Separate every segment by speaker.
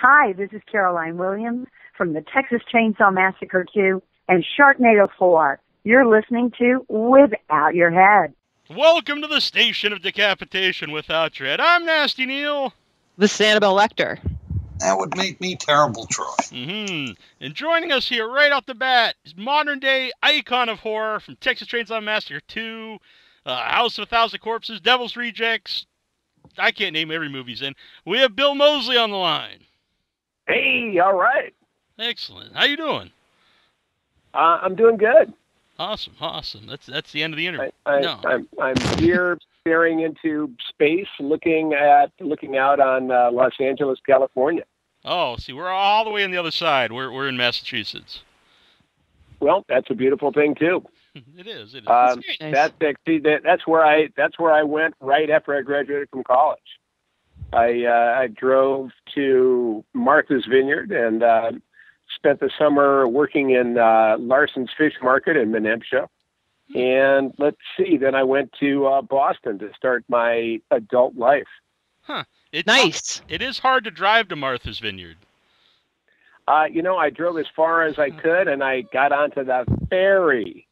Speaker 1: Hi, this is Caroline Williams from the Texas Chainsaw Massacre 2 and Sharknado 4. You're listening to Without Your Head.
Speaker 2: Welcome to the station of decapitation without your head. I'm Nasty Neil.
Speaker 3: The Sanibel Lecter.
Speaker 4: That would make me Terrible Troy.
Speaker 2: And joining us here right off the bat is modern-day icon of horror from Texas Chainsaw Massacre 2, House of a Thousand Corpses, Devil's Rejects. I can't name every movie he's in. We have Bill Moseley on the line.
Speaker 5: Hey, all right.
Speaker 2: Excellent. How you doing?
Speaker 5: I'm doing good.
Speaker 2: Awesome. That's the end of the interview.
Speaker 5: I'm here staring into space, looking out on Los Angeles, California.
Speaker 2: Oh, see, we're all the way on the other side. We're in Massachusetts.
Speaker 5: Well, that's a beautiful thing too.
Speaker 2: It is.
Speaker 3: It's very nice.
Speaker 5: That's where I went right after I graduated from college. I drove to Martha's Vineyard and spent the summer working in Larson's Fish Market in Menemsha. And let's see, then I went to Boston to start my adult life.
Speaker 2: Huh.
Speaker 3: Nice.
Speaker 2: It is hard to drive to Martha's Vineyard.
Speaker 5: I drove as far as I could, and I got onto the ferry.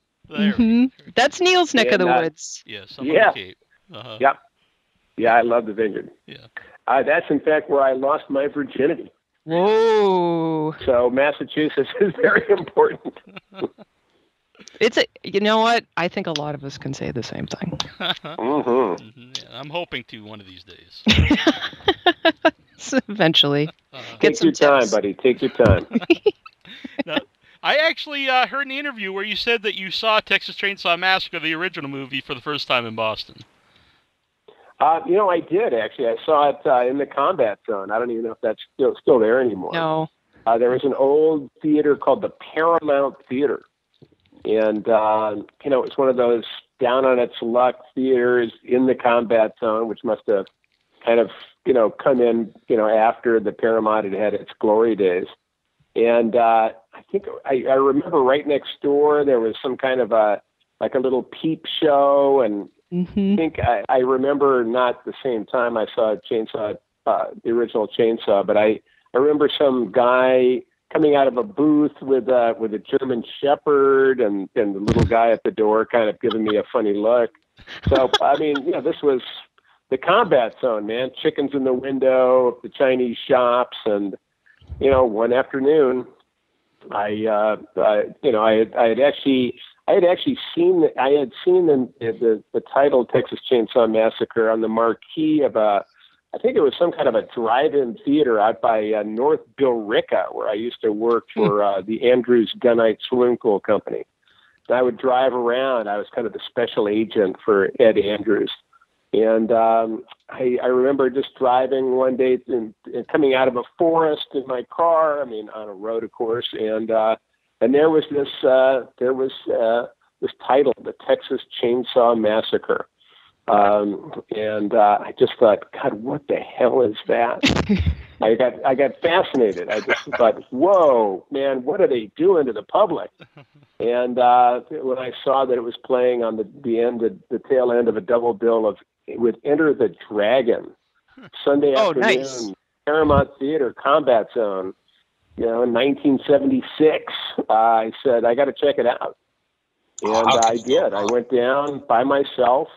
Speaker 3: That's Neil's neck of the woods.
Speaker 2: Yes, I'm on the Cape. Uh-huh.
Speaker 5: Yep. Yeah, I love the vineyard.
Speaker 2: Yeah.
Speaker 5: That's, in fact, where I lost my virginity.
Speaker 3: Whoa.
Speaker 5: So Massachusetts is very important.
Speaker 3: You know what? I think a lot of us can say the same thing.
Speaker 2: Yeah, I'm hoping to one of these days.
Speaker 3: Eventually.
Speaker 5: Take your time, buddy. Take your time.
Speaker 2: Now, I actually heard an interview where you said that you saw Texas Chainsaw Massacre, the original movie, for the first time in Boston.
Speaker 5: I did, actually. I saw it in the Combat Zone. I don't even know if that's still there anymore.
Speaker 3: No.
Speaker 5: There was an old theater called the Paramount Theater. And, it was one of those down on its luck theaters in the Combat Zone, which must have kind of, come in, after the Paramount had its glory days. And I think I remember right next door there was some kind of a little peep show, and I think I remember not the same time I saw Chainsaw, the original Chainsaw, but I remember some guy coming out of a booth with a German Shepherd, and the little guy at the door kind of giving me a funny look. So this was the Combat Zone, man. Chickens in the window of the Chinese shops, and one afternoon, I had actually seen the title Texas Chainsaw Massacre on the marquee of I think it was some kind of a drive-in theater out by North Billerica, where I used to work for the Andrews Gunite Saloon Pool Company. And I would drive around. I was kind of the special agent for Ed Andrews. And I remember just driving one day and coming out of a forest in my car. On a road, of course. And there was this title, the Texas Chainsaw Massacre. And I just thought, God, what the hell is that? I got fascinated. I just thought, whoa, man, what are they doing to the public? And when I saw that it was playing on the tail end of a double bill with Enter the Dragon, Sunday afternoon,
Speaker 3: nice.
Speaker 5: Paramount Theater, Combat Zone, in 1976, I said, I got to check it out. And I did. I went down by myself,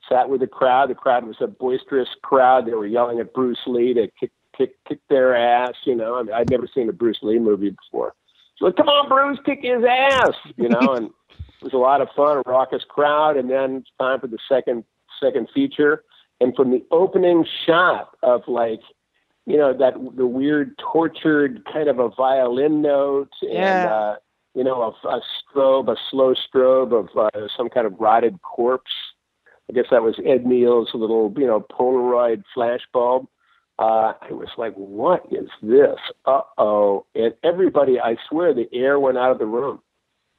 Speaker 5: sat with the crowd. The crowd was a boisterous crowd. They were yelling at Bruce Lee to kick their ass. I'd never seen a Bruce Lee movie before. So, come on, Bruce, kick his ass. And it was a lot of fun, a raucous crowd. And then it's time for the second feature. And from the opening shot of the weird tortured kind of a violin note and, a slow strobe of some kind of rotted corpse. I guess that was Ed Neal's little, Polaroid flashbulb. I was like, what is this? Uh-oh. And everybody, I swear, the air went out of the room.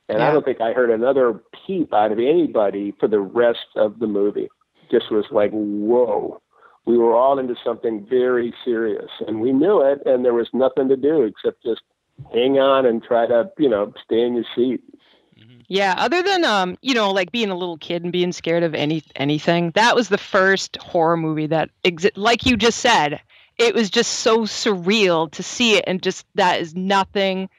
Speaker 5: And I don't think I heard another peep out of anybody for the rest of the movie. Just was like, whoa. We were all into something very serious. And we knew it, and there was nothing to do except just hang on and try to, stay in your seat.
Speaker 3: Yeah, other than, being a little kid and being scared of anything, that was the first horror movie that, like you just said, it was just so surreal to see it, and just that is nothing.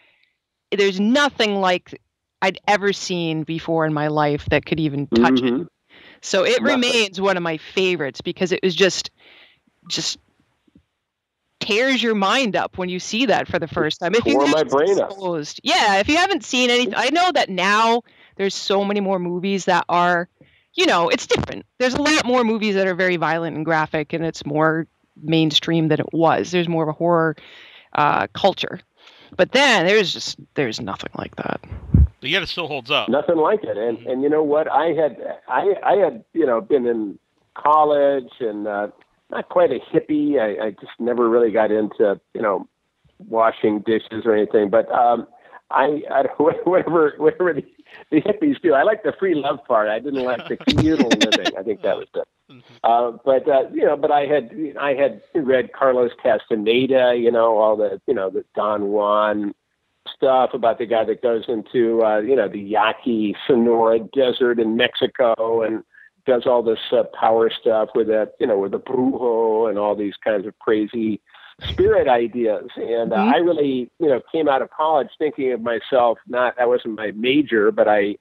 Speaker 3: There's nothing like I'd ever seen before in my life that could even touch it. So it remains one of my favorites because it was just tears your mind up when you see that for the first time. If you
Speaker 5: Tore my
Speaker 3: haven't
Speaker 5: brain up.
Speaker 3: exposed, yeah, if you haven't seen anything, I know that now there's so many more movies that are, it's different. There's a lot more movies that are very violent and graphic, and it's more mainstream than it was. There's more of a horror culture, but then there's nothing like that.
Speaker 2: But yet it still holds up.
Speaker 5: Nothing like it. And you know what? I had been in college and not quite a hippie. I just never really got into washing dishes or anything. But I whatever the hippies do. I like the free love part. I didn't like the communal living. I think that was it. But I had read Carlos Castaneda, all the the Don Juan stuff about the guy that goes into the Yaqui Sonora Desert in Mexico and does all this power stuff with that with the brujo and all these kinds of crazy spirit ideas. And I really came out of college thinking of myself, that wasn't my major, but I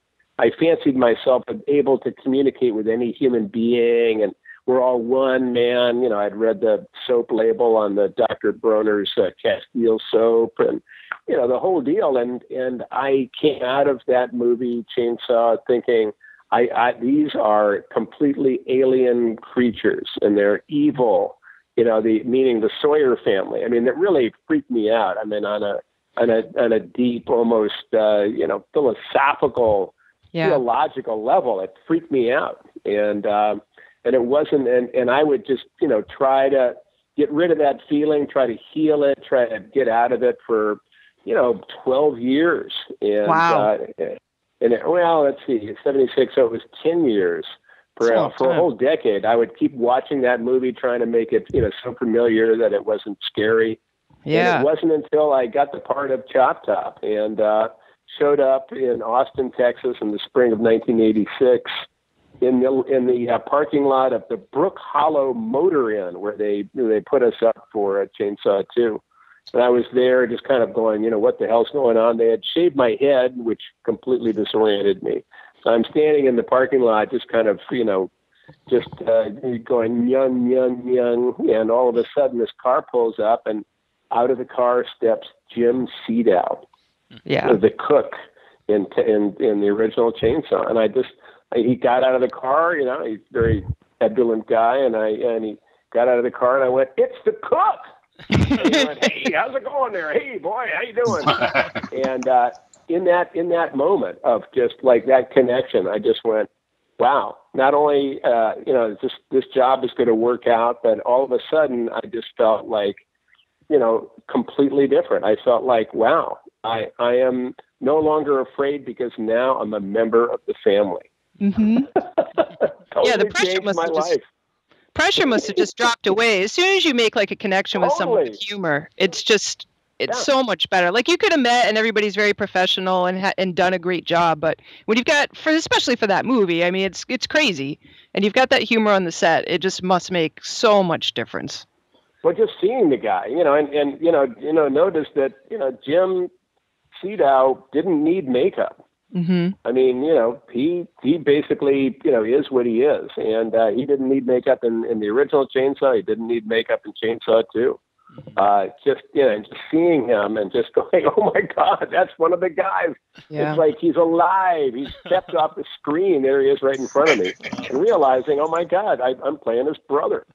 Speaker 5: fancied myself able to communicate with any human being, and we're all one man. I'd read the soap label on the Dr. Bronner's Castile soap, and the whole deal. And I came out of that movie Chainsaw thinking, these are completely alien creatures, and they're evil. Meaning the Sawyer family. I mean, it really freaked me out. I mean, on a deep, almost philosophical, theological level, it freaked me out. And it wasn't. And I would just try to get rid of that feeling, try to heal it, try to get out of it for 12 years. And
Speaker 3: wow.
Speaker 5: Let's see, 76, so it was 10 years. For a whole decade, I would keep watching that movie, trying to make it, so familiar that it wasn't scary.
Speaker 3: Yeah.
Speaker 5: And it wasn't until I got the part of Choptop and showed up in Austin, Texas, in the spring of 1986, in the parking lot of the Brook Hollow Motor Inn, where they put us up for Chainsaw 2. And I was there, just kind of going, what the hell's going on? They had shaved my head, which completely disoriented me. I'm standing in the parking lot, just kind of, going young, and all of a sudden this car pulls up, and out of the car steps Jim Seedow, the cook in the original Chainsaw. And he got out of the car, he's a very petulant guy, and he got out of the car, and I went, "It's the cook!" And he went, "Hey, how's it going there? Hey, boy, how you doing?" And in that moment of just like that connection, I just went, wow, not only, this job is going to work out, but all of a sudden I just felt like, completely different. I felt like, wow, I am no longer afraid because now I'm a member of the family.
Speaker 3: Mm-hmm.
Speaker 5: Totally
Speaker 3: the pressure
Speaker 5: changed
Speaker 3: must
Speaker 5: my
Speaker 3: have
Speaker 5: life.
Speaker 3: Pressure must have just dropped away. As soon as you make like a connection with someone with humor, it's so much better. Like you could have met and everybody's very professional and done a great job, but when you've got especially for that movie, I mean it's crazy, and you've got that humor on the set, it just must make so much difference.
Speaker 5: Well, just seeing the guy, and notice that Jim Seedow didn't need makeup.
Speaker 3: Mm-hmm.
Speaker 5: I mean, he basically is what he is, and he didn't need makeup in the original Chainsaw. He didn't need makeup in Chainsaw 2. Just seeing him and just going, oh my God, that's one of the guys. Yeah. It's like he's alive. He's stepped off the screen. There he is right in front of me. And realizing, oh my God, I'm playing his brother.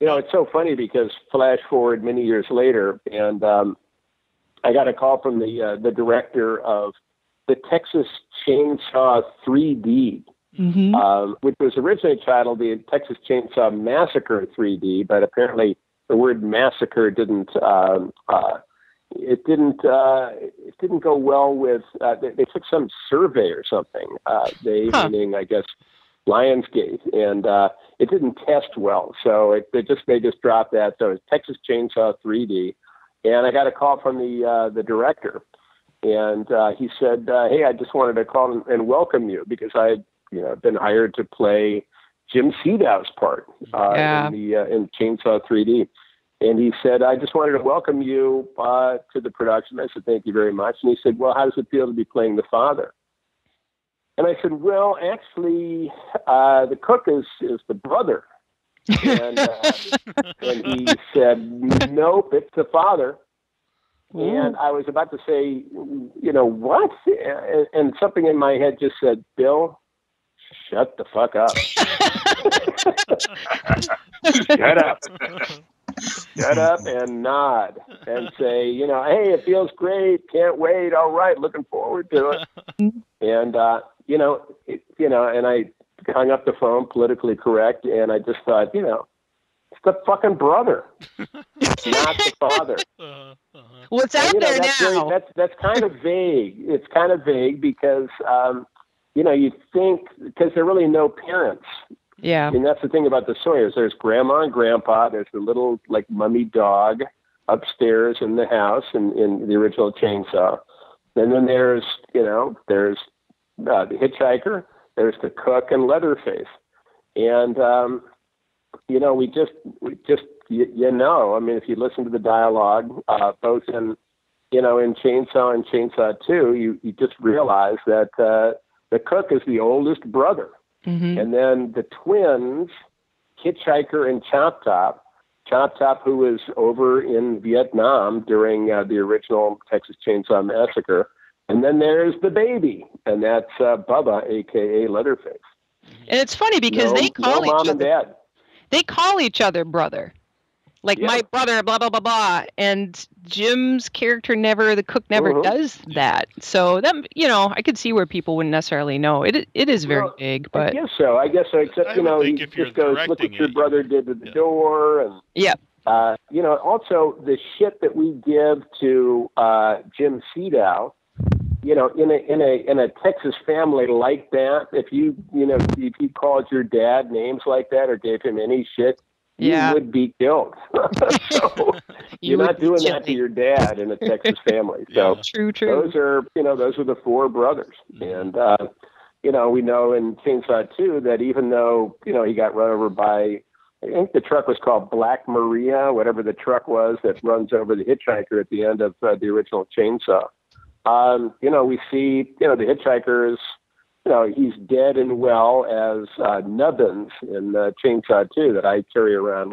Speaker 5: It's so funny because flash forward many years later, and I got a call from the director of the Texas Chainsaw 3D, which was originally titled the Texas Chainsaw Massacre 3D, but apparently the word massacre didn't go well with. They took some survey or something. Meaning, I guess, Lionsgate, and it didn't test well. So they just dropped that. So it's Texas Chainsaw 3D, and I got a call from the director, and he said, "Hey, I just wanted to call and welcome you because I had been hired to play Jim Seedow's part in Chainsaw 3D." And he said, I just wanted to welcome you to the production. I said, thank you very much. And he said, well, how does it feel to be playing the father? And I said, well, actually, the cook is the brother. And he said, nope, it's the father. Ooh. And I was about to say, what? And something in my head just said, Bill, shut the fuck up. Shut up. Shut up and nod and say, hey, it feels great. Can't wait. All right. Looking forward to it. And, and I hung up the phone, politically correct. And I just thought, it's the fucking brother, not the father.
Speaker 3: Well, it's out there now.
Speaker 5: That's kind of vague. It's kind of vague because, you think, because there are really no parents.
Speaker 3: Yeah.
Speaker 5: And that's the thing about the Sawyers. There's grandma and grandpa. There's the little, mummy dog upstairs in the house in the original Chainsaw. And then there's the hitchhiker. There's the cook and Leatherface. And, we just, I mean, if you listen to the dialogue, both in Chainsaw and Chainsaw 2, you just realize that the cook is the oldest brother. Mm-hmm. And then the twins, Hitchhiker and Choptop, who was over in Vietnam during the original Texas Chainsaw Massacre. And then there's the baby, and that's Bubba, a.k.a. Leatherface.
Speaker 3: And it's funny because they call each
Speaker 5: mom
Speaker 3: other.
Speaker 5: And dad.
Speaker 3: They call each other brother. My brother, blah, blah, blah, blah. And Jim's character the cook never does that. So, I could see where people wouldn't necessarily know. It is very big, but...
Speaker 5: I guess so, except, he just goes, look what your brother did to the door. And, also the shit that we give to Jim Sedow, in a Texas family like that, if you called your dad names like that or gave him any shit, you would be killed. So you're not doing that to your dad in a Texas family. So
Speaker 3: true.
Speaker 5: Those are the four brothers. And, we know in Chainsaw 2 that even though, he got run over by, I think the truck was called Black Maria, whatever the truck was that runs over the hitchhiker at the end of the original Chainsaw. We see, the hitchhiker is, he's dead and well as Nubbins in Chainsaw 2 that I carry around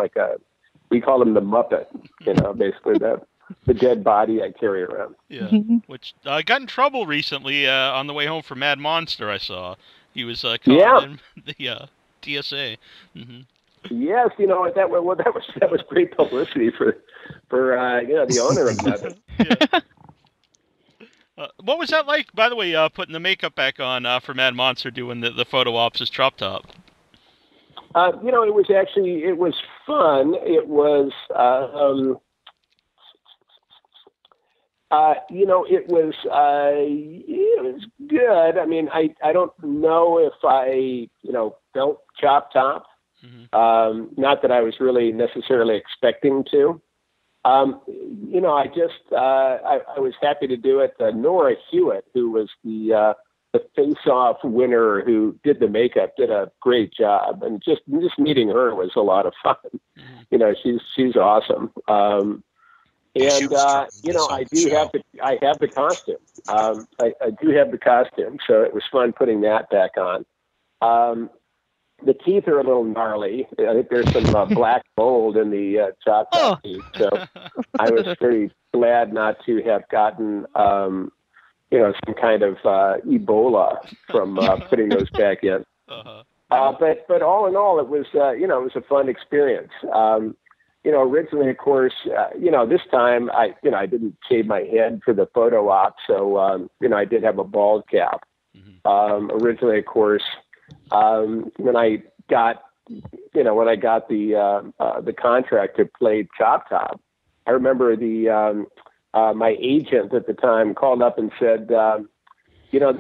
Speaker 5: we call him the Muppet, basically the dead body I carry around.
Speaker 2: Yeah, which got in trouble recently on the way home from Mad Monster, I saw. He was calling in the TSA. Mm-hmm.
Speaker 5: Yes, that was great publicity for the owner of Nubbins.
Speaker 2: Yeah. What was that like, by the way, putting the makeup back on for Mad Monster, doing the photo ops as Choptop?
Speaker 5: It was fun. It was, it was good. I mean, I don't know if I, felt Choptop. Mm-hmm. Not that I was really necessarily expecting to. I was happy to do it. Nora Hewitt, who was the face-off winner who did the makeup, did a great job. And just meeting her was a lot of fun. She's awesome. I have the costume. I do have the costume, so it was fun putting that back on. The teeth are a little gnarly. I think there's some black mold in the Choptop teeth. So I was very glad not to have gotten, some kind of Ebola from putting those back in. Uh-huh. But all in all, it was, it was a fun experience. Originally, of course, this time I didn't shave my head for the photo op. So, I did have a bald cap. Mm-hmm. Originally, of course, when I got the contract to play Choptop, I remember my agent at the time called up and said, you got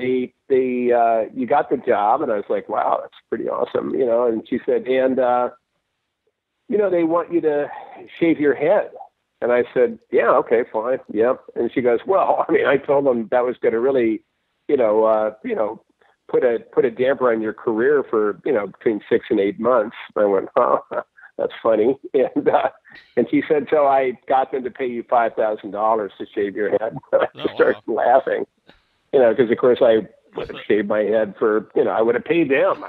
Speaker 5: the job, and I was like, wow, that's pretty awesome, And she said, and they want you to shave your head, and I said, yeah, okay, fine, yeah. And she goes, well, I mean, I told them that was going to really, put a damper on your career for, between 6 and 8 months. I went, oh, That's funny. And she said, so I got them to pay you $5,000 to shave your head. I started laughing, because of course I would have shaved my head for, I would have paid them,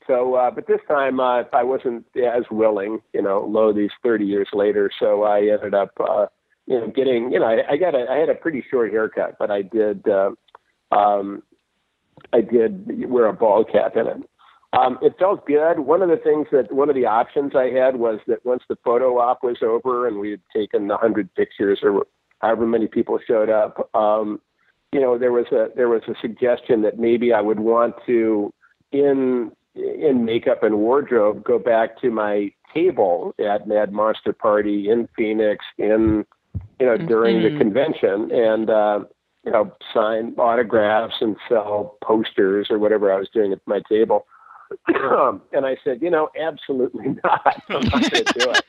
Speaker 5: but this time I wasn't as willing, lo these 30 years later. So I ended up, getting, I had a pretty short haircut, but I did wear a bald cap in it. It felt good. One of the options I had was that once the photo op was over and we had taken 100 pictures or however many people showed up, there was a suggestion that maybe I would want to, in makeup and wardrobe, go back to my table at Mad Monster Party in Phoenix during the convention and, sign autographs and sell posters or whatever I was doing at my table. And I said, absolutely not. I'm not going to do it.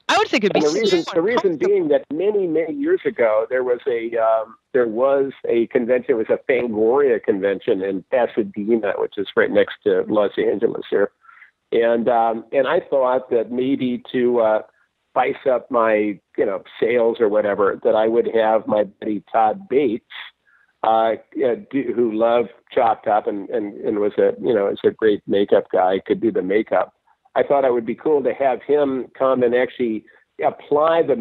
Speaker 3: I would think it'd be
Speaker 5: the reason being that many, many years ago, there was a convention. It was a Fangoria convention in Pasadena, which is right next to Los Angeles here. And I thought that maybe to spice up my, sales or whatever, that I would have my buddy Todd Bates, who loved Choptop and was a great makeup guy, could do the makeup. I thought it would be cool to have him come and actually apply the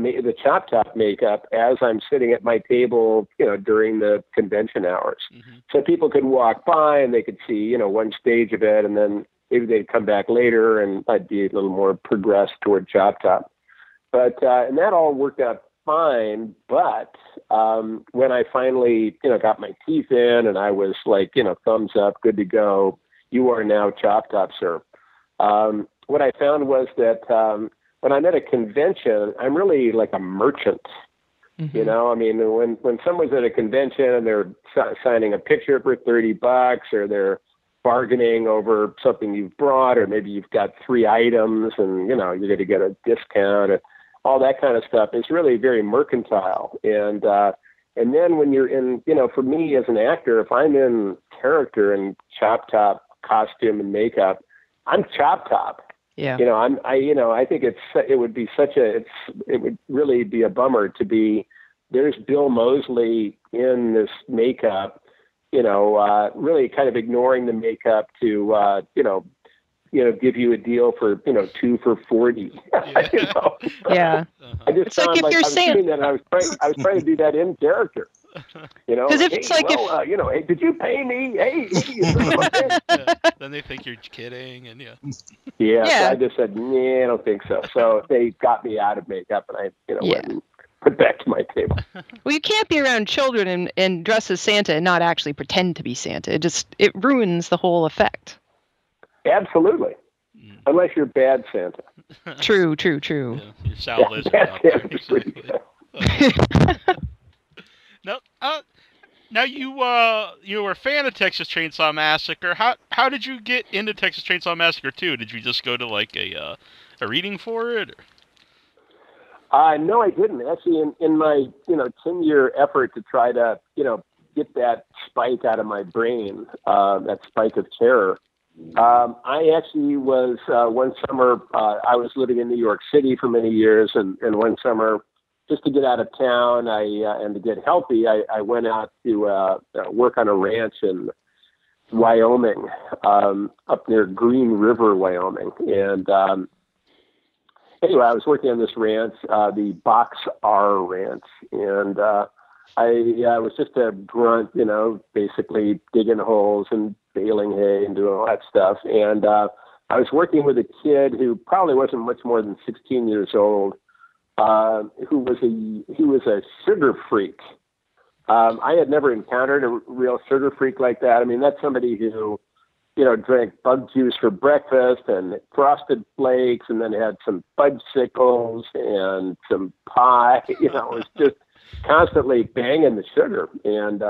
Speaker 5: Choptop makeup as I'm sitting at my table, during the convention hours. Mm-hmm. So people could walk by and they could see, one stage of it, and then maybe they'd come back later and I'd be a little more progressed toward Choptop. But, and that all worked out fine. But when I finally, got my teeth in and I was like, thumbs up, good to go, you are now Choptop, sir. What I found was that when I'm at a convention, I'm really like a merchant. Mm-hmm. When someone's at a convention and they're signing a picture for $30, or they're bargaining over something you've brought, or maybe you've got 3 items and, you're going to get a discount, and all that kind of stuff is really very mercantile. And then when you're in, for me as an actor, if I'm in character and Choptop costume and makeup, I'm Choptop.
Speaker 3: Yeah.
Speaker 5: I think it would really be a bummer to be, there's Bill Moseley in this makeup, really kind of ignoring the makeup to, give you a deal for, 2 for $40.
Speaker 3: Yeah.
Speaker 5: I just
Speaker 3: it's like if you're saying
Speaker 5: that I was trying to do that in character.
Speaker 3: Because if it's like
Speaker 5: hey, did you pay me? Hey.
Speaker 2: Then they think you're kidding, and
Speaker 5: Yeah. So I just said, I don't think so. So they got me out of makeup, and I, went and put back to my table.
Speaker 3: Well, you can't be around children and dress as Santa and not actually pretend to be Santa. It ruins the whole effect.
Speaker 5: Absolutely. Unless you're bad Santa.
Speaker 3: True.
Speaker 2: Yeah, you're Sal
Speaker 5: bad Santa's pretty good.
Speaker 2: Now you were a fan of Texas Chainsaw Massacre. How did you get into Texas Chainsaw Massacre 2? Did you just go to like a reading for it? Or?
Speaker 5: No, I didn't. Actually, in my 10-year effort to try to get that spike out of my brain, that spike of terror, I actually was one summer. I was living in New York City for many years, and one summer, just to get out of town, and to get healthy, I went out to work on a ranch in Wyoming, up near Green River, Wyoming. And anyway, I was working on this ranch, the Box R Ranch, and I was just a grunt, basically digging holes and baling hay and doing all that stuff. And I was working with a kid who probably wasn't much more than 16 years old, who was a sugar freak. I had never encountered a real sugar freak like that. I mean, that's somebody who, drank bug juice for breakfast and frosted flakes, and then had some fudgesicles and some pie. It was just constantly banging the sugar. And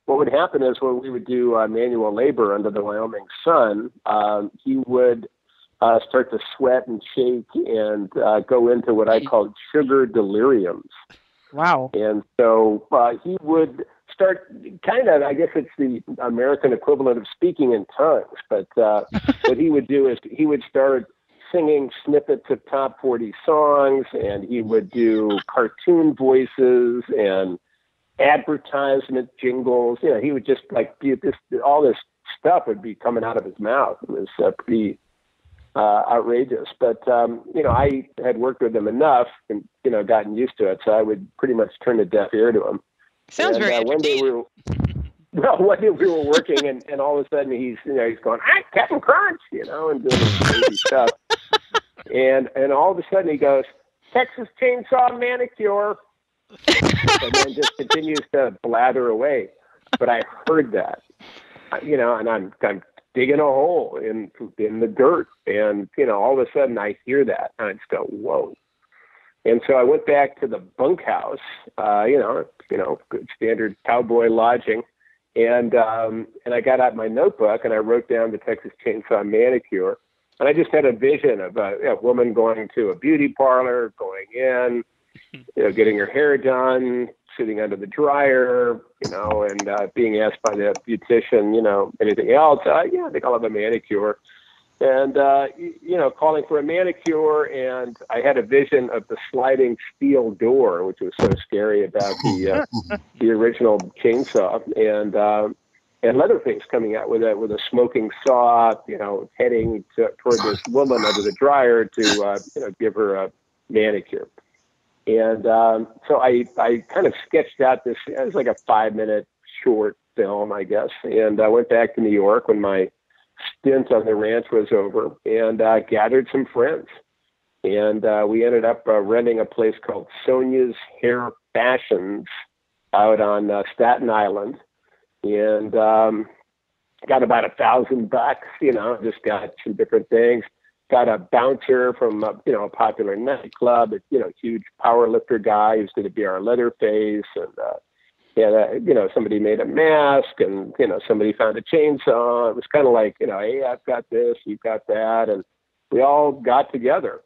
Speaker 5: what would happen is when we would do manual labor under the Wyoming sun, he would start to sweat and shake and go into what I called sugar deliriums.
Speaker 3: Wow.
Speaker 5: And so he would start kind of, I guess it's the American equivalent of speaking in tongues, but what he would do is he would start singing snippets of top 40 songs, and he would do cartoon voices and advertisement jingles. You know, he would just like all this stuff would be coming out of his mouth. It was pretty outrageous. But, you know, I had worked with him enough and, you know, gotten used to it. So I would pretty much turn a deaf ear to him.
Speaker 3: Sounds very entertaining.
Speaker 5: One day we were working and all of a sudden he's going, Captain Crunch, you know, and doing this crazy stuff. And all of a sudden he goes, Texas Chainsaw Manicure. And then just continues to blather away. But I heard that, you know, and I'm digging a hole in the dirt. And, you know, all of a sudden I hear that and I just go, whoa. And so I went back to the bunkhouse, you know, good standard cowboy lodging. And I got out my notebook and I wrote down the Texas Chainsaw Manicure. And I just had a vision of a woman going to a beauty parlor, going in, you know, getting her hair done, sitting under the dryer, you know, and being asked by the beautician, you know, anything else. Yeah, I think I'll have a manicure. And, you know, calling for a manicure. And I had a vision of the sliding steel door, which was so scary about the original chainsaw. And Leatherface coming out with a smoking saw, you know, heading toward this woman under the dryer to, you know, give her a manicure. And so I kind of sketched out this, it was like a 5-minute short film, I guess. And I went back to New York when my stint on the ranch was over and gathered some friends. And we ended up renting a place called Sonia's Hair Fashions out on Staten Island. And got about $1,000, you know, just got some different things. Got a bouncer from, you know, a popular nightclub, you know, huge power lifter guy who's going to be our Leatherface. And, you know, somebody made a mask and, you know, somebody found a chainsaw. It was kind of like, you know, hey, I've got this, you've got that. And we all got together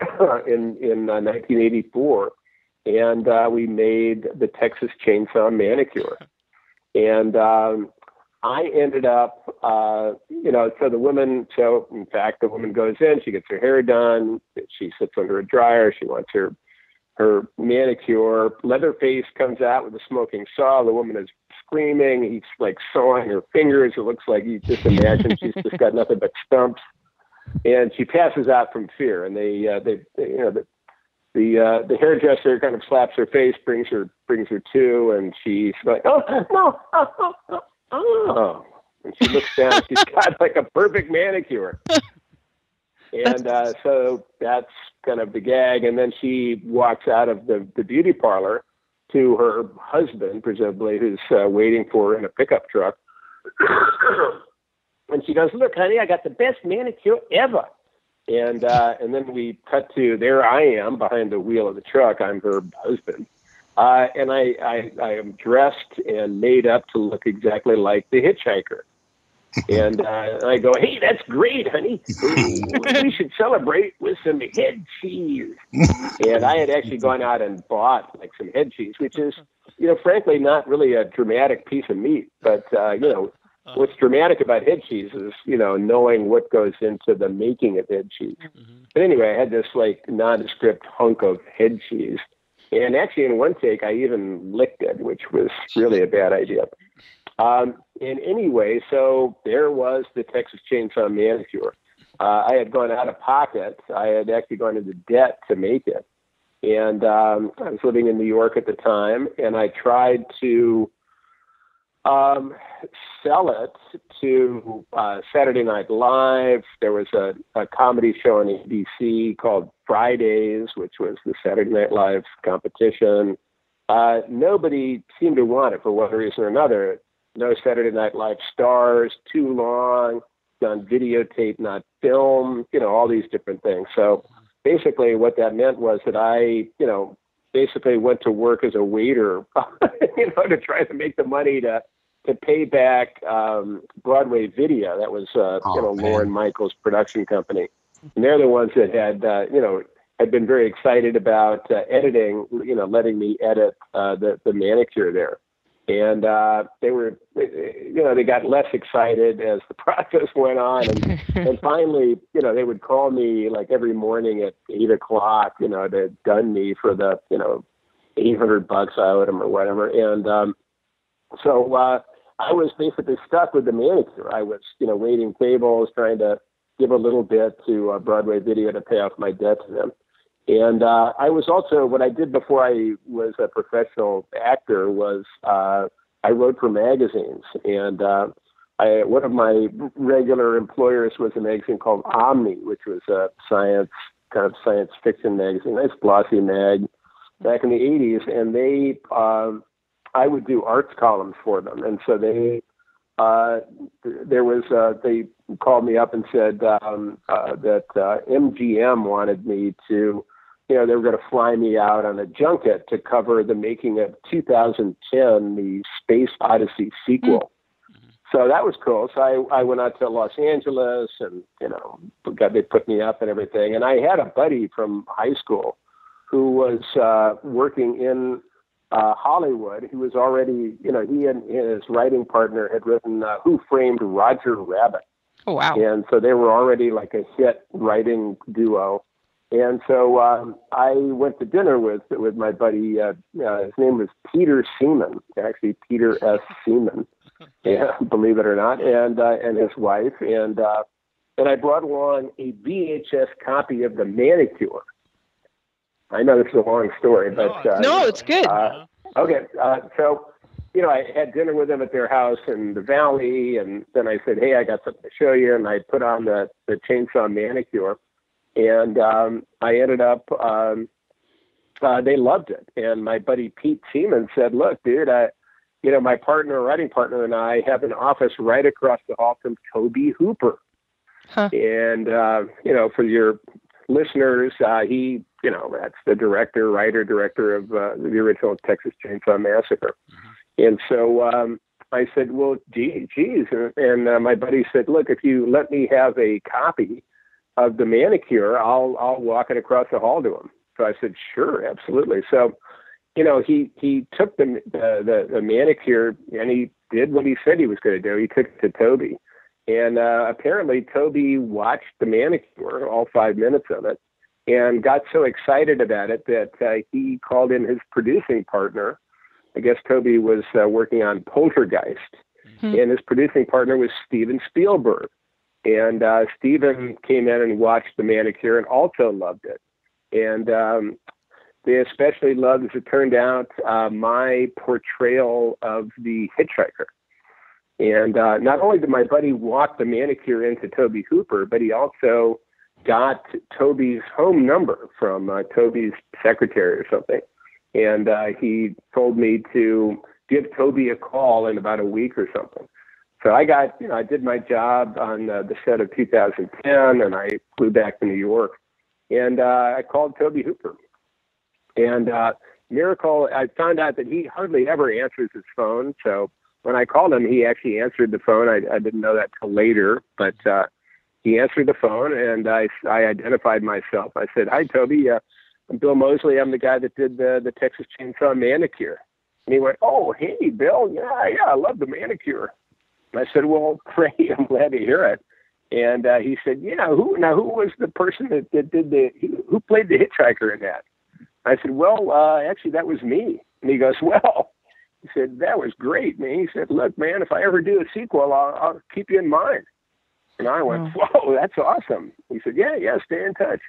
Speaker 5: in 1984 and we made the Texas Chainsaw Manicure. And I ended up, you know, so in fact, the woman goes in, she gets her hair done, she sits under a dryer, she wants her manicure. Leatherface comes out with a smoking saw. The woman is screaming. He's like sawing her fingers. It looks like you just imagine she's just got nothing but stumps. And she passes out from fear. And they you know, the hairdresser kind of slaps her face, brings her to, and she's like, oh, no, oh. And she looks down, she's got like a perfect manicure. And so that's kind of the gag. And then she walks out of the beauty parlor to her husband, presumably, who's waiting for her in a pickup truck. And she goes, look, honey, I got the best manicure ever. And then we cut to, there I am behind the wheel of the truck. I'm her husband. And I am dressed and made up to look exactly like the hitchhiker. And I go, hey, that's great, honey. We should celebrate with some head cheese. And I had actually gone out and bought like some head cheese, which is, you know, frankly, not really a dramatic piece of meat. But, you know, what's dramatic about head cheese is, you know, knowing what goes into the making of head cheese. Mm-hmm. But anyway, I had this like nondescript hunk of head cheese. And actually in one take, I even licked it, which was really a bad idea. And anyway, so there was the Texas Chainsaw Manicure. I had gone out of pocket. I had actually gone into debt to make it. And I was living in New York at the time, and I tried to sell it to Saturday Night Live. There was a comedy show on ABC called Fridays, which was the Saturday Night Live competition. Nobody seemed to want it for one reason or another. No Saturday Night Live stars, too long, done videotape, not film, you know, all these different things. So basically what that meant was that I, you know, basically went to work as a waiter, you know, to try to make the money to pay back Broadway Video. That was, you know, Lauren Michaels' production company. And they're the ones that had, you know, had been very excited about editing, you know, letting me edit the Manicure there. And they were, they got less excited as the process went on. And finally, they would call me like every morning at 8:00, to dun me for the, $800 I owed them or whatever. And so I was basically stuck with the manicure. I was, waiting tables, trying to give a little bit to Broadway Video to pay off my debt to them. And I was also, what I did before I was a professional actor was I wrote for magazines. And one of my regular employers was a magazine called Omni, which was a science fiction magazine, nice glossy mag back in the 80s. And I would do arts columns for them. And so they called me up and said that MGM wanted me to, they were going to fly me out on a junket to cover the making of 2010, the Space Odyssey sequel. Mm-hmm. So that was cool. So I went out to Los Angeles and, they put me up and everything. And I had a buddy from high school who was working in Hollywood. He was already, he and his writing partner had written Who Framed Roger Rabbit.
Speaker 3: Oh, wow.
Speaker 5: And so they were already like a hit writing duo. And so I went to dinner with my buddy. His name was Peter Seaman, actually Peter S. Seaman, yeah, believe it or not, and his wife. And I brought along a VHS copy of The Manicure. I know this is a long story, but
Speaker 3: no, it's good.
Speaker 5: Okay, so I had dinner with them at their house in the Valley, and then I said, "Hey, I got something to show you," and I put on the Chainsaw Manicure. And I ended up, they loved it. And my buddy Pete Seaman said, "Look, dude, my writing partner and I have an office right across the hall from Tobe Hooper." Huh. And, for your listeners, he, that's the writer, director of the original Texas Chainsaw Massacre. Mm-hmm. And so I said, "Well, geez." And my buddy said, "Look, if you let me have a copy of The Manicure, I'll walk it across the hall to him." So I said, "Sure, absolutely." So, he took the Manicure and he did what he said he was going to do. He took it to Tobe, and apparently Tobe watched The Manicure, all 5 minutes of it, and got so excited about it that he called in his producing partner. I guess Tobe was working on Poltergeist, and his producing partner was Steven Spielberg. And Steven came in and watched The Manicure and also loved it. And they especially loved, as it turned out, my portrayal of the hitchhiker. And not only did my buddy walk The Manicure into Tobe Hooper, but he also got Toby's home number from Toby's secretary or something. And he told me to give Tobe a call in about a week or something. So I did my job on the set of 2010, and I flew back to New York, and I called Tobe Hooper. And miracle, I found out that he hardly ever answers his phone. So when I called him, he actually answered the phone. I didn't know that till later, but he answered the phone, and I identified myself. I said, "Hi, Tobe. I'm Bill Moseley. I'm the guy that did the Texas Chainsaw Manicure." And he went, "Oh, hey, Bill. Yeah, I love The Manicure." I said, "Well, great. I'm glad to hear it." And he said, "Yeah, who was the person that did who played the hitchhiker in that?" I said, "Well, actually, that was me." And he goes, "Well," he said, "that was great, man." He said, "Look, man, if I ever do a sequel, I'll keep you in mind." And I went, "Whoa, that's awesome." He said, "Yeah, stay in touch."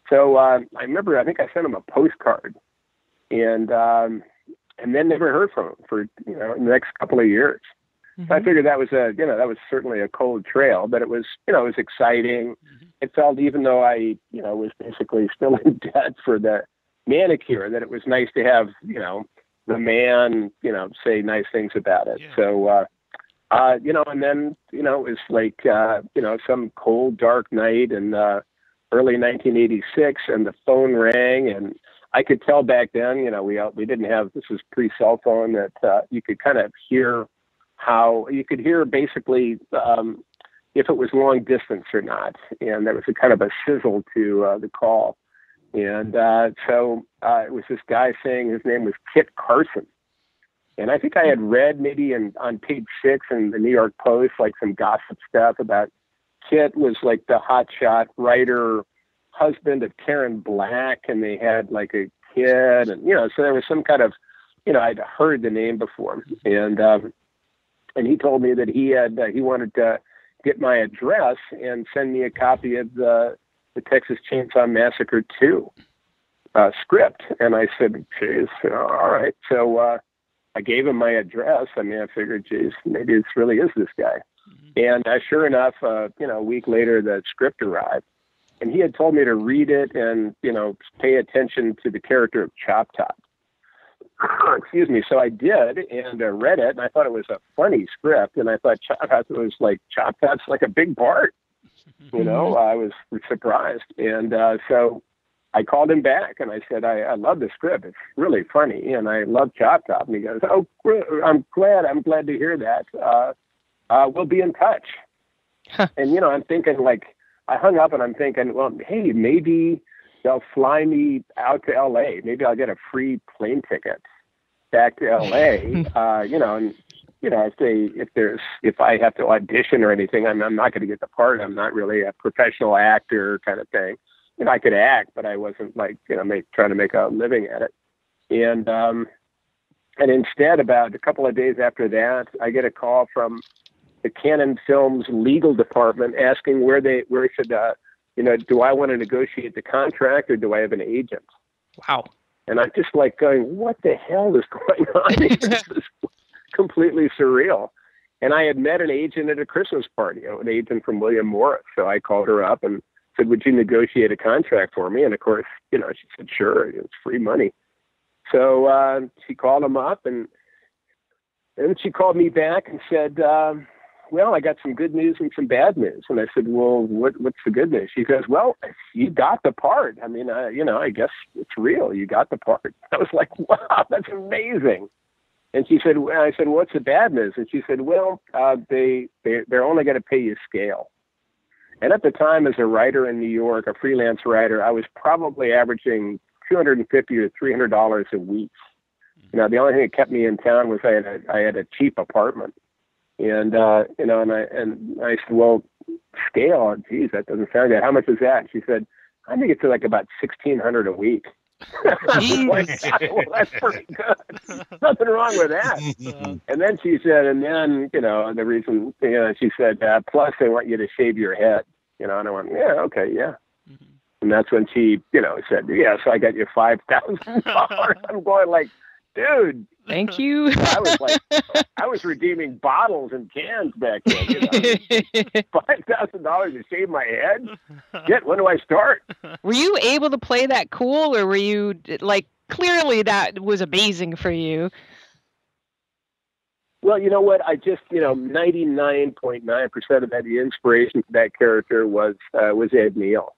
Speaker 5: So I remember, I think I sent him a postcard, and then never heard from him for the next couple of years. So I figured that was certainly a cold trail, but it was exciting. Mm-hmm. It felt, even though I, was basically still in debt for the Manicure, that it was nice to have, the man, say nice things about it. Yeah. So, and then, it was like, some cold, dark night in early 1986, and the phone rang, and I could tell back then, we didn't have, this was pre-cell phone, that you could kind of hear how you could hear basically if it was long distance or not. And there was a kind of a sizzle to the call. And so it was this guy saying his name was Kit Carson. And I think I had read maybe on page 6 in the New York Post, like some gossip stuff about Kit was like the hotshot writer, husband of Karen Black, and they had like a kid, and so there was some kind of, I'd heard the name before, and he told me that he wanted to get my address and send me a copy of the Texas Chainsaw Massacre 2 script, and I said, "Geez, all right." So I gave him my address. I mean, I figured, geez, maybe it really is this guy. And sure enough, a week later, the script arrived. And he had told me to read it and, pay attention to the character of Choptop. Excuse me. So I did and read it. And I thought it was a funny script. And I thought Choptop's like a big part. I was surprised. And so I called him back and I said, I love the script. It's really funny. And I love Choptop. And he goes, "Oh, I'm glad to hear that. We'll be in touch." And, I'm thinking I hung up and I'm thinking, well, hey, maybe they'll fly me out to LA. Maybe I'll get a free plane ticket back to LA. If I have to audition or anything, I'm not going to get the part. I'm not really a professional actor kind of thing. I could act, but I wasn't trying to make a living at it. And instead, about a couple of days after that, I get a call from the Canon Films legal department asking where should, do I want to negotiate the contract or do I have an agent?
Speaker 3: Wow.
Speaker 5: And I'm just going, what the hell is going on? This is completely surreal. And I had met an agent at a Christmas party, an agent from William Morris. So I called her up and said, "Would you negotiate a contract for me?" And of course, she said, "Sure, it's free money." So she called him up and she called me back and said, "Well, I got some good news and some bad news." And I said, "Well, what's the good news?" She goes, "Well, you got the part. I mean, I guess it's real. You got the part." I was like, "Wow, that's amazing." And she said, I said, "What's the bad news?" And she said, "Well, they're only going to pay you scale." And at the time, as a writer in New York, a freelance writer, I was probably averaging $250 to $300 a week. The only thing that kept me in town was I had a cheap apartment. And, and I said, "Well, scale, geez, that doesn't sound good. How much is that?" She said, "I think it's like about $1,600 a week." Well, that's pretty good. Nothing wrong with that. And then she said, the reason, she said, plus they want you to shave your head, and I went, "Yeah, okay, yeah." Mm-hmm. And that's when she, said, "Yeah, so I got you $5,000. I'm going dude.
Speaker 3: Thank you.
Speaker 5: I was redeeming bottles and cans back then. $5,000 to shave my head? Shit, when do I start?
Speaker 3: Were you able to play that cool, or were you clearly that was amazing for you?
Speaker 5: Well, you know what? I just, 99.9% of the inspiration for that character was Ed Neal.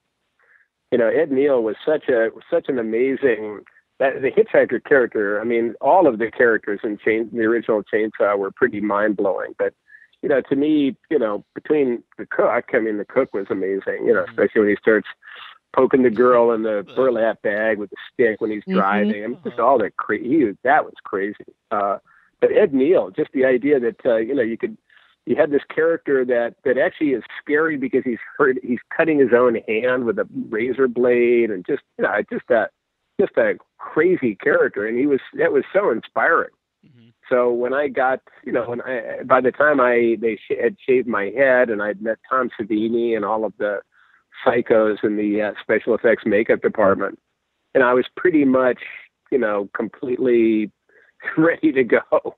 Speaker 5: Ed Neal was such an amazing. The hitchhiker character, I mean, all of the characters in the original Chainsaw were pretty mind-blowing. But, to me, between the cook was amazing, especially when he starts poking the girl in the burlap bag with the stick when he's driving. Mm-hmm. I mean, just all that that was crazy. But Ed Neal, just the idea that, you had this character that actually is scary because he's cutting his own hand with a razor blade and just a crazy character, and that was so inspiring. Mm-hmm. So when I got, by the time they had shaved my head and I'd met Tom Savini and all of the psychos in the special effects makeup department, and I was pretty much, completely ready to go.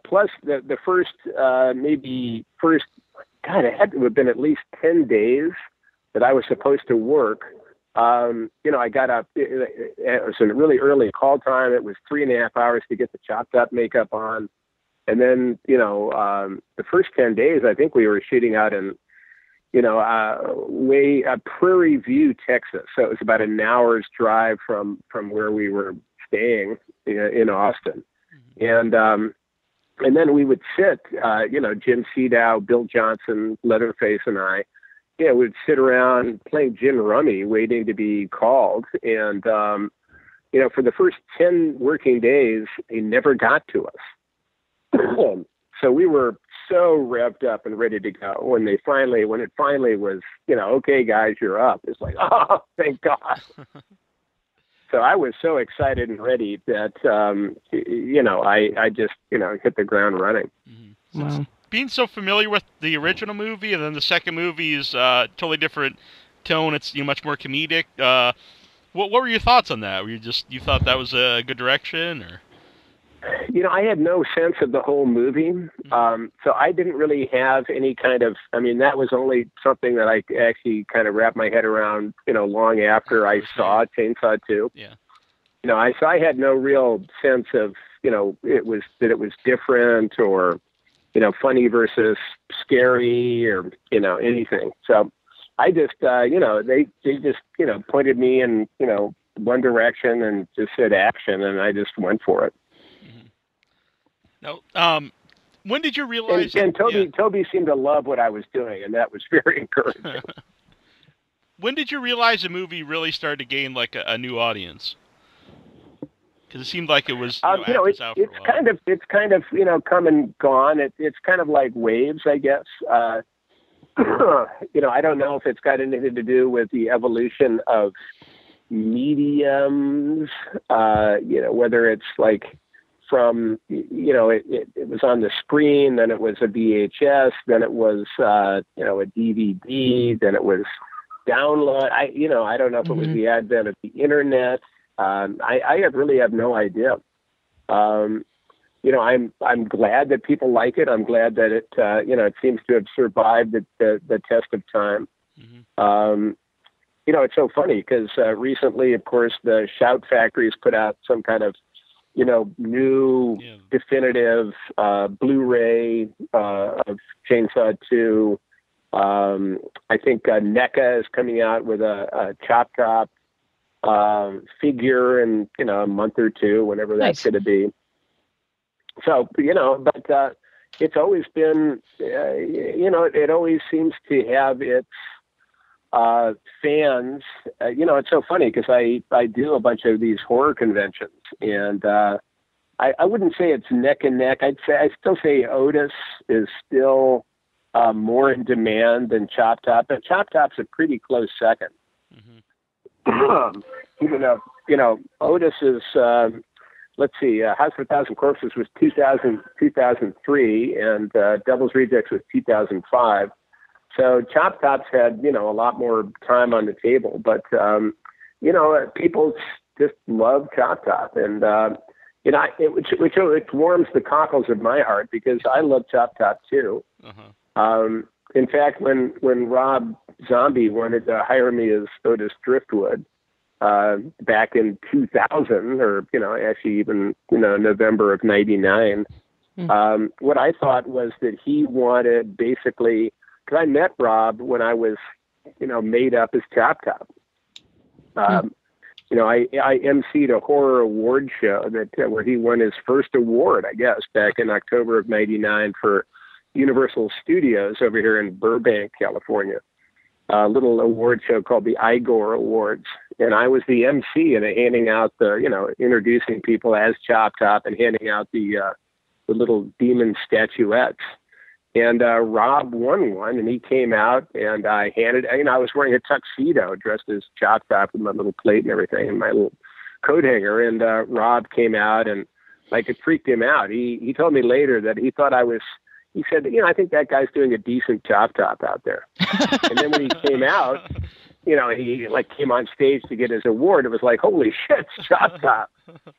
Speaker 5: Plus the first, it had to have been at least 10 days that I was supposed to work. I got up, it was a really early call time. It was 3.5 hours to get the Choptop makeup on. And then, the first 10 days, I think we were shooting out in, Prairie View, Texas. So it was about an hour's drive from where we were staying in Austin. And then we would sit, Jim Seedow, Bill Johnson, Leatherface, and I, we'd sit around playing gin rummy, waiting to be called. And, for the first 10 working days, he never got to us. So we were so revved up and ready to go when it finally was, okay, guys, you're up. It's like, oh, thank God. So I was so excited and ready that, I just, hit the ground running.
Speaker 2: Mm-hmm. Wow. Being so familiar with the original movie, and then the second movie is totally different tone. It's much more comedic. What were your thoughts on that? Were you thought that was a good direction, or?
Speaker 5: I had no sense of the whole movie, so I didn't really have any kind of. I mean, that was only something that I actually kind of wrapped my head around, long after I saw Chainsaw 2.
Speaker 2: Yeah.
Speaker 5: I had no real sense of, it was different or, funny versus scary or, anything. So I just, they just, pointed me in, one direction and just said action, and I just went for it.
Speaker 2: No. When did you realize?
Speaker 5: And Toby seemed to love what I was doing, and that was very encouraging.
Speaker 2: When did you realize the movie really started to gain like a new audience? Because it seemed like it was.
Speaker 5: It's kind of come and gone. It's kind of like waves, I guess. I don't know if it's got anything to do with the evolution of mediums. Whether it's like. From, it was on the screen, then it was a VHS, then it was, a DVD, then it was download. I don't know if it was the advent of the internet. I really have no idea. I'm glad that people like it. I'm glad that it, it seems to have survived the test of time. Mm-hmm. It's so funny because recently, of course, the Shout Factory's put out some kind of new definitive Blu-ray of Chainsaw 2. I think NECA is coming out with a Choptop figure in a month or two, whenever that's going to be. So but it's always been it always seems to have its fans. It's so funny because I do a bunch of these horror conventions, and I wouldn't say it's neck and neck. I still say Otis is still more in demand than Choptop, but Choptop's a pretty close second. Mm-hmm. Even though Otis is let's see, House of a Thousand Corpses was 2003, and Devil's Rejects was 2005. So Choptop's had, a lot more time on the table, but, people just love Choptop, and, it warms the cockles of my heart because I love Choptop too. Uh-huh. In fact, when Rob Zombie wanted to hire me as Otis Driftwood, back in 2000, or, actually even, November of 99, what I thought was that he wanted basically, because I met Rob when I was, made up as Choptop. I emceed a horror award show where he won his first award, I guess, back in October of 99 for Universal Studios over here in Burbank, California. A little award show called the Igor Awards. And I was the MC and handing out introducing people as Choptop and handing out the little demon statuettes. And Rob won one, and he came out, and I handed, I was wearing a tuxedo dressed as Choptop with my little plate and everything and my little coat hanger. And Rob came out, and like it freaked him out. He told me later that he thought he said, I think that guy's doing a decent Choptop out there. And then when he came out, he like came on stage to get his award. It was like, holy shit, it's Choptop.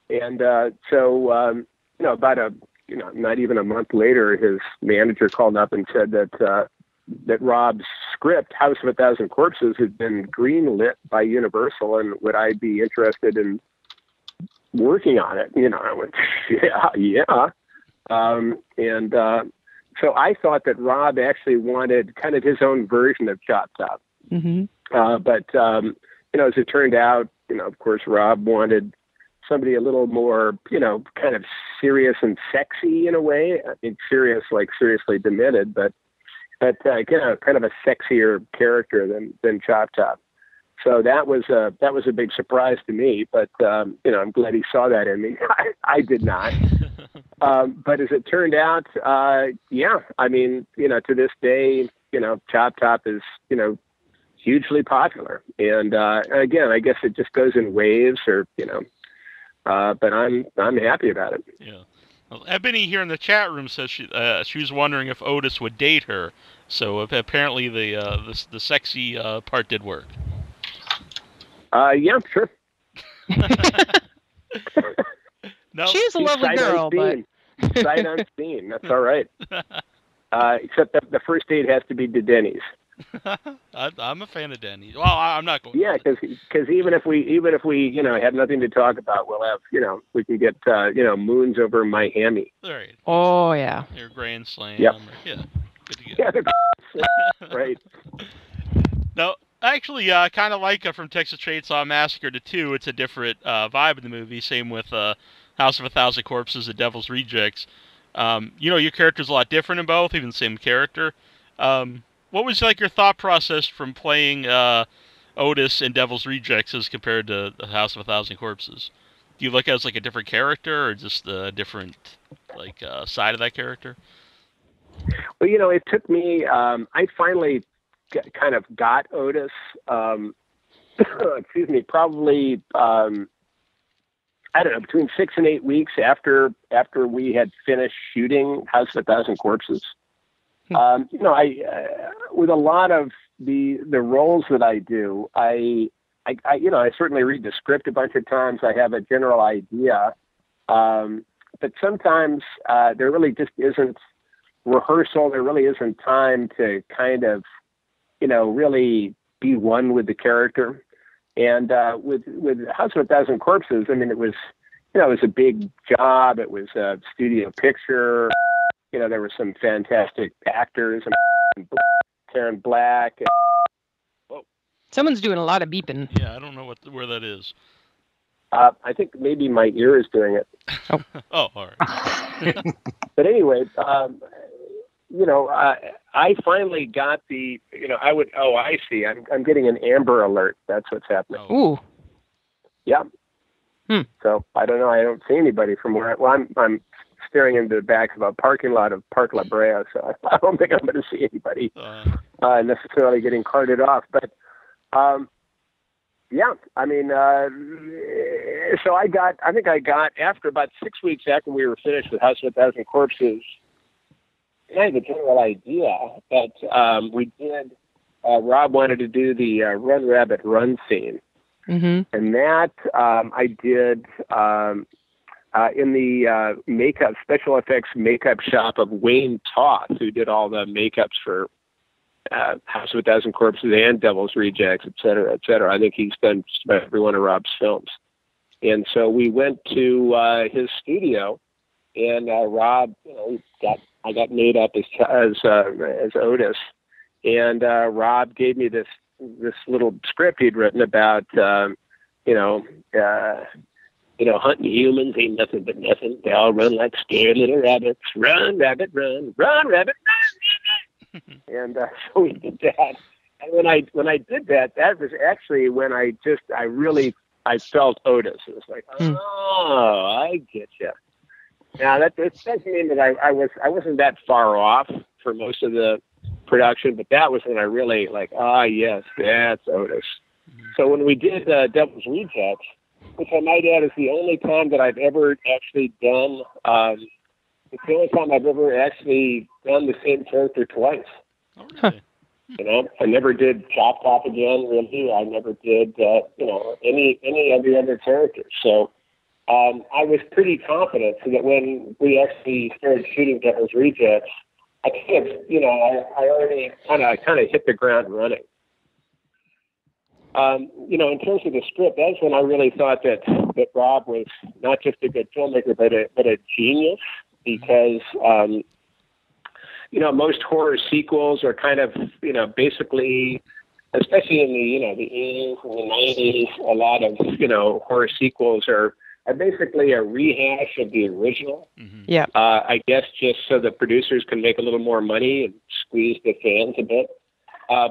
Speaker 5: And so, about not even a month later, his manager called up and said that Rob's script, House of a Thousand Corpses, had been greenlit by Universal, and would I be interested in working on it? I went, yeah. So I thought that Rob actually wanted kind of his own version of Choptop. Mm-hmm. But as it turned out, of course, Rob wanted somebody a little more, kind of serious and sexy in a way. I mean, serious, like seriously demented, but kind of a sexier character than Choptop. So that was a big surprise to me, but I'm glad he saw that in me. I did not. But as it turned out, yeah, I mean, to this day, Choptop is, hugely popular. And again, I guess it just goes in waves, or but I'm happy about it.
Speaker 2: Yeah. Well, Ebony here in the chat room says she was wondering if Otis would date her. So apparently the sexy part did work.
Speaker 5: Yeah, sure.
Speaker 2: No,
Speaker 3: she's a lovely girl, but
Speaker 5: sight unseen. That's all right. Except that the first date has to be to Denny's.
Speaker 2: I'm a fan of Denny's. Well, I'm not going.
Speaker 5: Yeah, because even if we have nothing to talk about, we'll have we can get moons over Miami.
Speaker 2: Right.
Speaker 3: Oh yeah.
Speaker 2: Your Grand Slam.
Speaker 5: Yep.
Speaker 2: Yeah. Good to go.
Speaker 5: Yeah. Right.
Speaker 2: No, I actually kind of like from Texas Chainsaw Massacre to 2. It's a different vibe in the movie. Same with House of a Thousand Corpses, The Devil's Rejects. Your character's a lot different in both, even the same character. What was your thought process from playing Otis in Devil's Rejects as compared to the House of a Thousand Corpses? Do you look at it as a different character, or just a different side of that character?
Speaker 5: Well, it took me. I finally kind of got Otis. Excuse me. Probably I don't know, between 6 and 8 weeks after we had finished shooting House of a Thousand Corpses. I with a lot of the roles that I do, I certainly read the script a bunch of times. I have a general idea, but sometimes there really just isn't rehearsal. There really isn't time to kind of, really be one with the character. And with House of a Thousand Corpses, I mean, it was a big job. It was a studio picture. There were some fantastic actors, Karen Black. Whoa.
Speaker 3: Someone's doing a lot of beeping.
Speaker 2: Yeah, I don't know where that is.
Speaker 5: I think maybe my ear is doing it.
Speaker 3: Oh,
Speaker 2: all right.
Speaker 5: But anyway, I finally got the, I see. I'm getting an Amber Alert. That's what's happening.
Speaker 3: Ooh.
Speaker 5: Yeah. So I don't know. I don't see anybody from where. I'm staring into the back of a parking lot of Park La Brea, so I don't think I'm going to see anybody necessarily getting carted off. But yeah, I mean, so I think I got after about 6 weeks after we were finished with House of a Thousand Corpses, I have a general idea that we did. Rob wanted to do the Run Rabbit Run scene.
Speaker 3: Mm-hmm.
Speaker 5: And that I did in the makeup, special effects makeup shop of Wayne Toth, who did all the makeups for House of a Thousand Corpses and Devil's Rejects, et cetera, et cetera. I think he's done just about every one of Rob's films. And so we went to his studio, and Rob, I got made up as Otis, and Rob gave me this little script he'd written about, hunting humans ain't nothing but nothing. They all run like scared little rabbits. Run, rabbit, run. Run, rabbit, run. And so we did that. And when I did that, that was actually when I felt Otis. It was like, oh, I get you. Now that doesn't mean that I wasn't that far off for most of the production, but that was when I really yes, that's Otis. So when we did Devil's Rejects, which I might add is the only time that I've ever actually done, it's the only time I've ever actually done the same character twice.
Speaker 2: Oh, really?
Speaker 5: I never did Choptop again, really. I never did, any of the other characters. So I was pretty confident so that when we actually started shooting Devil's Rejects, I already kind of hit the ground running. In terms of the script, that's when I really thought that Rob was not just a good filmmaker, but a genius, because, most horror sequels are kind of, basically, especially in the 80s and the 90s, a lot of, horror sequels are basically a rehash of the original.
Speaker 2: Mm-hmm.
Speaker 3: Yeah.
Speaker 5: I guess just so the producers can make a little more money and squeeze the fans a bit.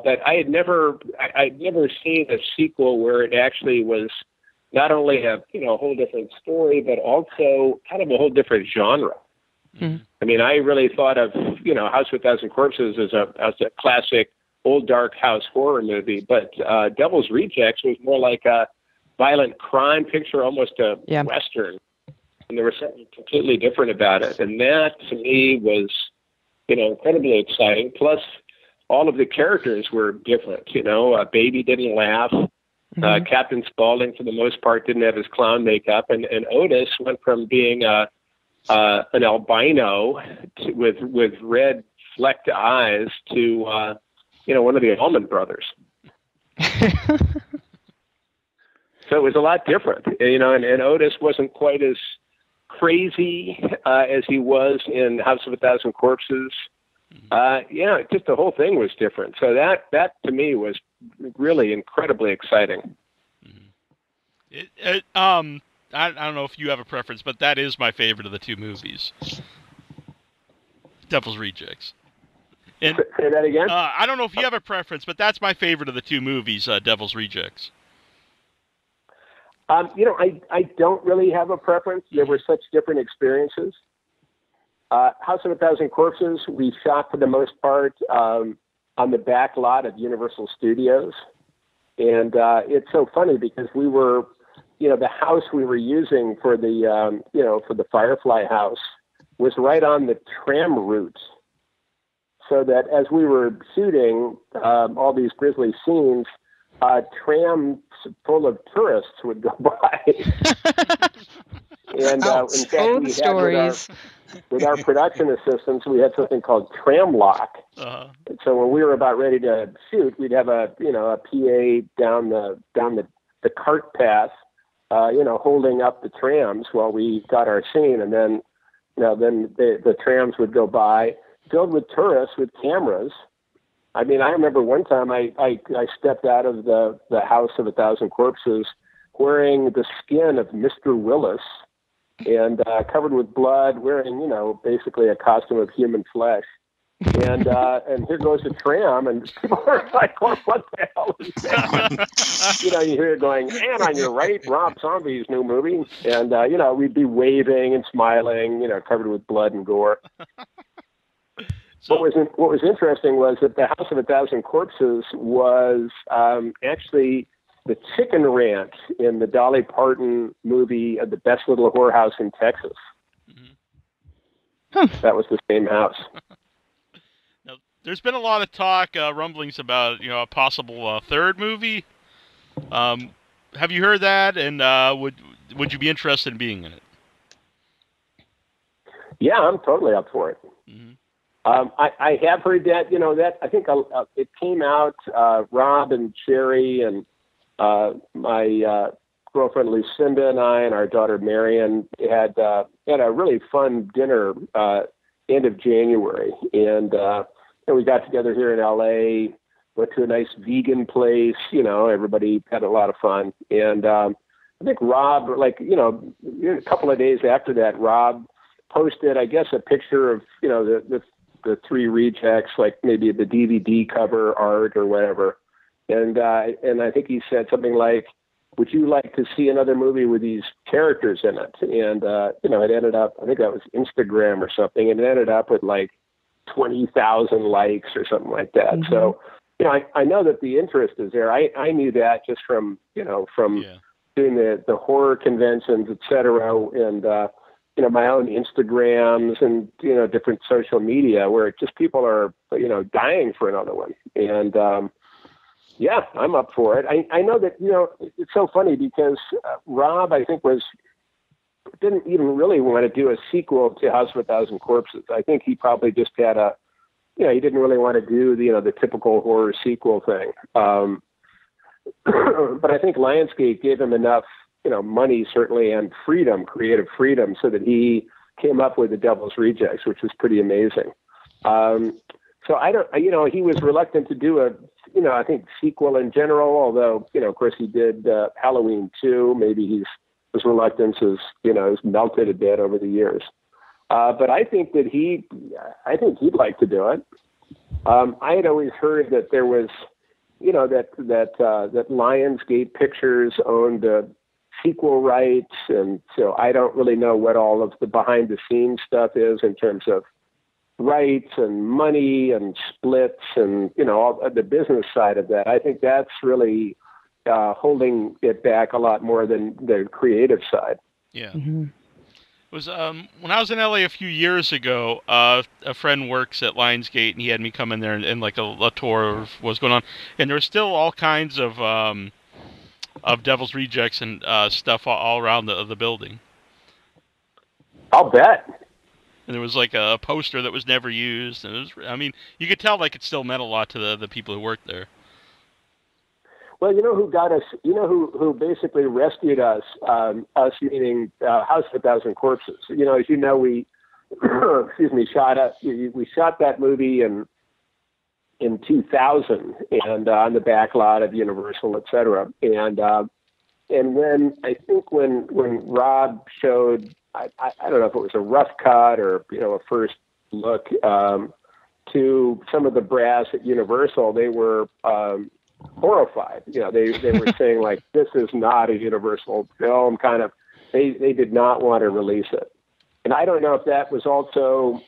Speaker 5: but I'd never seen a sequel where it actually was not only a whole different story, but also kind of a whole different genre. Mm-hmm. I mean, I really thought of House of a Thousand Corpses as a classic old dark house horror movie, but Devil's Rejects was more like a violent crime picture, almost a Western. And there was something completely different about it. And that, to me, was, incredibly exciting. Plus, all of the characters were different. Baby didn't laugh. Mm-hmm. Captain Spaulding, for the most part, didn't have his clown makeup. And Otis went from being an albino with red flecked eyes to, one of the Allman Brothers. So it was a lot different, and Otis wasn't quite as crazy as he was in House of a Thousand Corpses. Just the whole thing was different. So that to me was really incredibly exciting.
Speaker 2: I don't know if you have a preference, but that is my favorite of the two movies, Devil's Rejects. And,
Speaker 5: say that again?
Speaker 2: I don't know if you have a preference, but that's my favorite of the two movies, Devil's Rejects.
Speaker 5: I don't really have a preference. There were such different experiences. House of a Thousand Corpses, we shot for the most part on the back lot of Universal Studios. And it's so funny because we were, the house we were using for the, for the Firefly house was right on the tram route. So that as we were shooting all these grisly scenes, trams full of tourists would go by. And in fact, we had with our production assistants, we had something called tram lock. Uh-huh. So when we were about ready to shoot, we'd have a PA down the cart path, holding up the trams while we got our scene, and then the trams would go by, filled with tourists with cameras. I mean, I remember one time I stepped out of the House of a Thousand Corpses wearing the skin of Mr. Willis and covered with blood, wearing, basically a costume of human flesh. And here goes a tram, and people are like, what the hell is that? You hear it going, and on your right, Rob Zombie's new movie. And, we'd be waving and smiling, covered with blood and gore. So, what was interesting was that the House of a Thousand Corpses was actually the chicken ranch in the Dolly Parton movie of The Best Little Whorehouse in Texas. Mm-hmm. That was the same house.
Speaker 2: Now, there's been a lot of talk, rumblings about a possible third movie. Have you heard that? And would you be interested in being in it?
Speaker 5: Yeah, I'm totally up for it. Mm-hmm. I have heard that, that I think it came out, Rob and Sherry and my girlfriend Lucinda and I and our daughter Marion had a really fun dinner end of January. And we got together here in L.A., went to a nice vegan place, everybody had a lot of fun. And I think Rob, a couple of days after that, Rob posted, I guess, a picture of, the three rejects, like maybe the DVD cover art or whatever. And I think he said something like, would you like to see another movie with these characters in it? And, it ended up, I think that was Instagram or something, and it ended up with like 20,000 likes or something like that. Mm-hmm. So, I know that the interest is there. I knew that just from doing the horror conventions, et cetera, and, my own Instagrams and, different social media where it just people are, dying for another one. And, I'm up for it. I know that, it's so funny because Rob, I think, didn't even really want to do a sequel to House of a Thousand Corpses. I think he probably just had he didn't really want to do the typical horror sequel thing. But I think Lionsgate gave him enough, money certainly, and freedom, creative freedom, so that he came up with The Devil's Rejects, which was pretty amazing. So I don't, he was reluctant to do I think sequel in general, although, of course he did Halloween 2. Maybe his reluctance has melted a bit over the years. But I think that he'd like to do it. I had always heard that there was, that Lionsgate Pictures owned sequel rights, and so I don't really know what all of the behind-the-scenes stuff is in terms of rights and money and splits and all the business side of that. I think that's really holding it back a lot more than the creative side.
Speaker 2: Yeah. It was when I was in LA a few years ago. A friend works at Lionsgate, and he had me come in there and like a tour of what's going on. And there was still all kinds of Devil's Rejects and stuff all around the building.
Speaker 5: I'll bet.
Speaker 2: And there was like a poster that was never used, and you could tell like it still meant a lot to the people who worked there.
Speaker 5: Well, who got us? Who basically rescued us? Us meaning House of a Thousand Corpses. As you know, we we shot that movie in 2000 and on the back lot of Universal, et cetera. And when Rob showed, I don't know if it was a rough cut or a first look to some of the brass at Universal, they were horrified. They were saying like, this is not a Universal film. Kind of, they did not want to release it. And I don't know if that was also,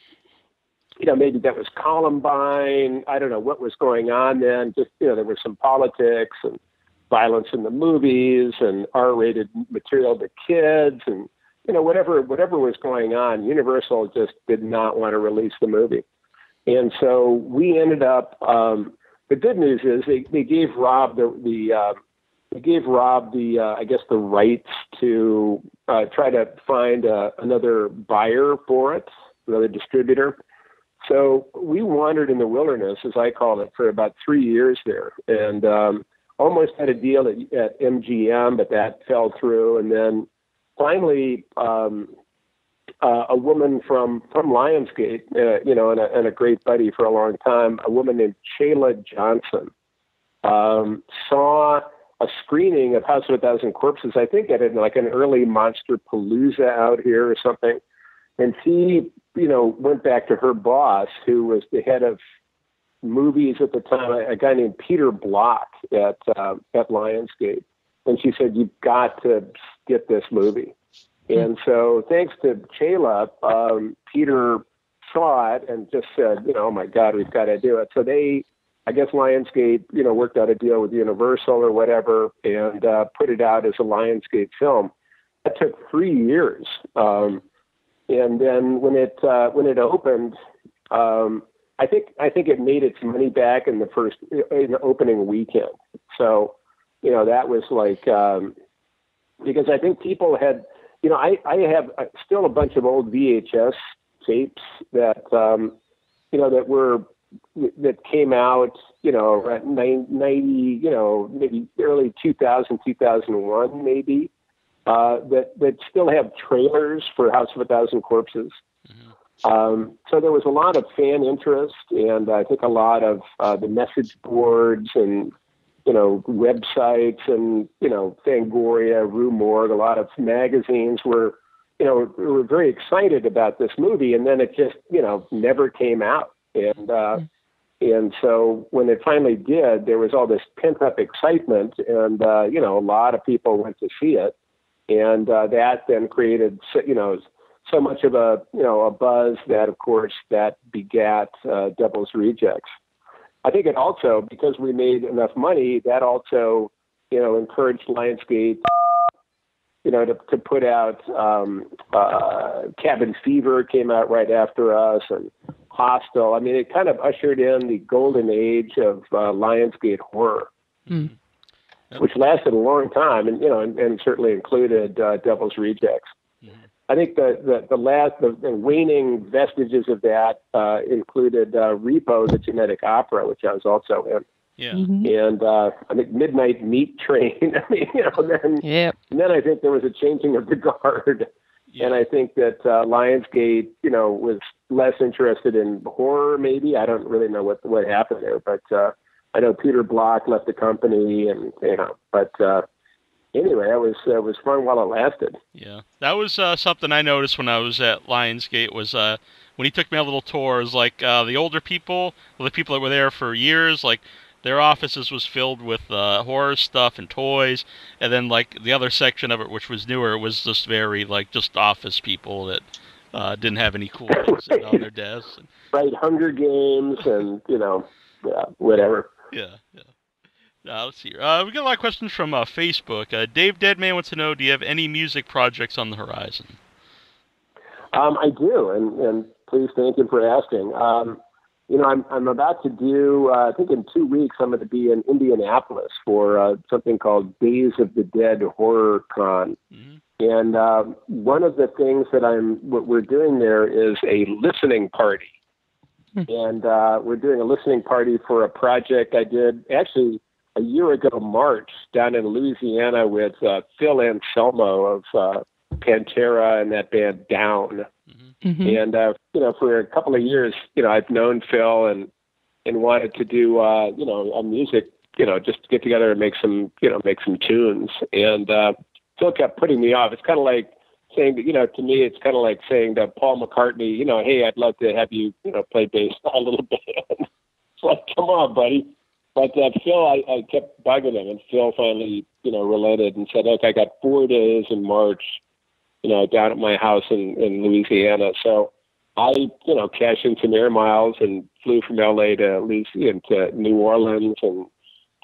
Speaker 5: maybe that was Columbine. I don't know what was going on then. Just there was some politics and violence in the movies and R-rated material to kids and whatever was going on. Universal just did not want to release the movie, and so we ended up. The good news is they gave Rob the rights to try to find another buyer for it, another distributor. So we wandered in the wilderness, as I call it, for about 3 years there, and almost had a deal at MGM, but that fell through. And then finally, a woman from Lionsgate, and a great buddy for a long time, a woman named Shayla Johnson, saw a screening of House of a Thousand Corpses, I think at an early Monster Palooza out here or something. And she, went back to her boss, who was the head of movies at the time, a guy named Peter Block at Lionsgate. And she said, "You've got to get this movie." And so thanks to Chayla, Peter saw it and just said, "Oh my God, we've got to do it." So I guess Lionsgate, worked out a deal with Universal or whatever and put it out as a Lionsgate film. That took 3 years. And then when it opened, I think it made its money back in the opening weekend. So, that was like, because I think people had, I have still a bunch of old VHS tapes that, that came out, at 90, maybe early 2000, 2001, maybe, that still have trailers for House of a Thousand Corpses. Mm-hmm. So there was a lot of fan interest, and I think a lot of the message boards and, websites and, Fangoria, Rue Morgue, a lot of magazines were very excited about this movie, and then it just, never came out. And so when it finally did, there was all this pent-up excitement, and, a lot of people went to see it. And that then created, so much of a buzz that, of course, that begat Devil's Rejects. I think it also, because we made enough money, that also, encouraged Lionsgate, to put out Cabin Fever came out right after us, and Hostel. I mean, it kind of ushered in the golden age of Lionsgate horror. Mm. Which lasted a long time, and and certainly included Devil's Rejects. Mm-hmm. I think the waning vestiges of that included Repo, the Genetic Opera, which I was also in.
Speaker 2: Yeah.
Speaker 3: Mm-hmm.
Speaker 5: And I think Midnight Meat Train. I mean, and then I think there was a changing of the guard. Yeah. And I think that Lionsgate, was less interested in horror. Maybe I don't really know what happened there, but. I know Peter Block left the company, and but anyway, it was fun while it lasted.
Speaker 2: Yeah, that was something I noticed when I was at Lionsgate. Was when he took me on little tours, like the older people, well, the people that were there for years, like their offices was filled with horror stuff and toys, and then like the other section of it, which was newer, was just very like just office people that didn't have any cool things sitting on their desks.
Speaker 5: Right, Hunger Games and whatever.
Speaker 2: Yeah. Let's see. We got a lot of questions from Facebook. Dave Deadman wants to know: do you have any music projects on the horizon?
Speaker 5: I do, and please thank you for asking. I'm about to do, I think in 2 weeks, I'm going to be in Indianapolis for something called Days of the Dead Horror Con. Mm-hmm. And one of the things that what we're doing there is a listening party. And we're doing a listening party for a project I did actually a year ago, March, down in Louisiana with Phil Anselmo of Pantera and that band Down. Mm-hmm. And, for a couple of years, I've known Phil and wanted to do, a music, just to get together and make some tunes. And Phil kept putting me off. It's kind of like saying that, to me, it's kind of like saying to Paul McCartney, hey, I'd love to have you, play bass a little bit. It's like, come on, buddy. But Phil, I kept bugging him, and Phil finally, relented and said, look, I got 4 days in March, down at my house in Louisiana. So I, cashed in some air miles and flew from LA to New Orleans and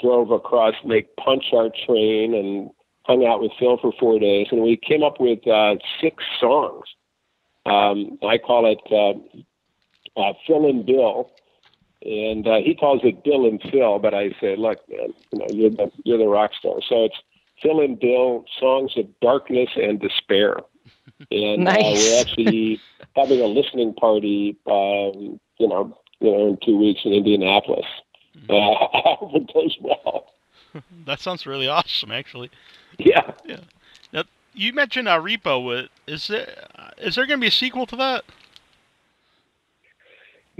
Speaker 5: drove across Lake Pontchartrain and hung out with Phil for 4 days. And we came up with 6 songs. I call it Phil and Bill. And he calls it Bill and Phil, but I say, look, man, you're the rock star. So it's Phil and Bill, songs of darkness and despair. And
Speaker 3: nice.
Speaker 5: We're actually having a listening party, in 2 weeks in Indianapolis. I hope it goes well.
Speaker 2: That sounds really awesome, actually.
Speaker 5: Yeah.
Speaker 2: Now, you mentioned Repo. Is there going to be a sequel to that?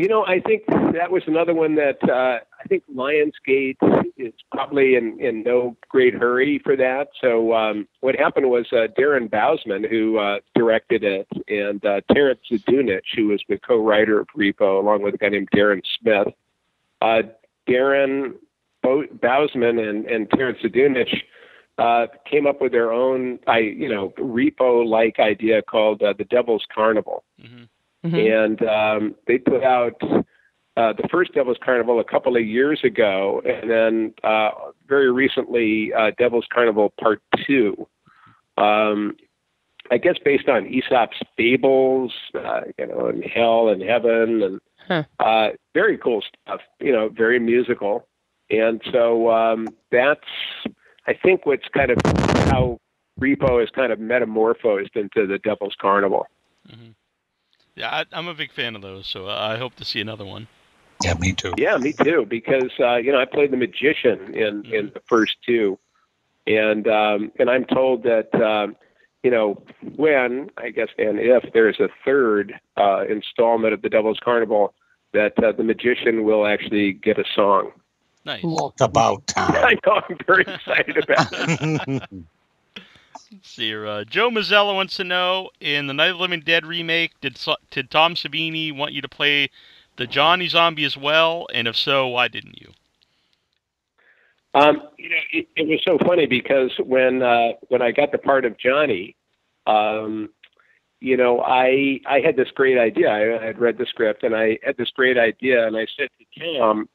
Speaker 5: I think that was another one that I think Lionsgate is probably in no great hurry for that. So what happened was Darren Bousman, who directed it, and Terrence Zadunich, who was the co-writer of Repo, along with a guy named Darren Smith. Darren Bousman and Terrence Zadunich came up with their own, Repo-like idea called The Devil's Carnival. Mm-hmm. Mm-hmm. And they put out the first Devil's Carnival a couple of years ago, and then very recently Devil's Carnival Part 2. I guess based on Aesop's fables, and hell and heaven, and very cool stuff. Very musical, and so that's I think what's kind of how Repo is kind of metamorphosed into the Devil's Carnival.
Speaker 2: Mm-hmm. Yeah, I'm a big fan of those, so I hope to see another one.
Speaker 4: Yeah, me too.
Speaker 5: Yeah, me too, because, I played the magician in the first 2. And I'm told that, when, I guess, and if there's a third installment of the Devil's Carnival, that the magician will actually get a song.
Speaker 2: Nice.
Speaker 4: Look about time.
Speaker 5: I know, I'm very excited about it.
Speaker 2: Let's see here. Joe Mazzella wants to know, in the Night of the Living Dead remake, did Tom Savini want you to play the Johnny Zombie as well? And if so, why didn't you?
Speaker 5: It was so funny because when I got the part of Johnny, I had this great idea. I had read the script, and I had this great idea, and I said to Tom,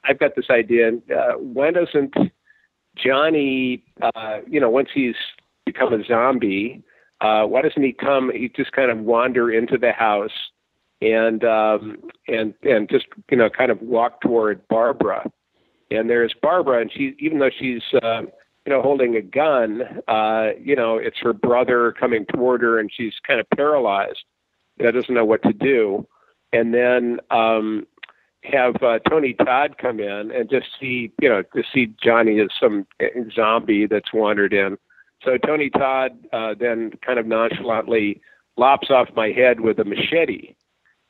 Speaker 5: I've got this idea. Why doesn't Johnny, once he's become a zombie, why doesn't he just kind of wander into the house and just, kind of walk toward Barbara. And there's Barbara, and even though she's, holding a gun, it's her brother coming toward her, and she's kind of paralyzed. Doesn't know what to do. And then, have Tony Todd come in and just see Johnny as some zombie that's wandered in. So Tony Todd then kind of nonchalantly lops off my head with a machete.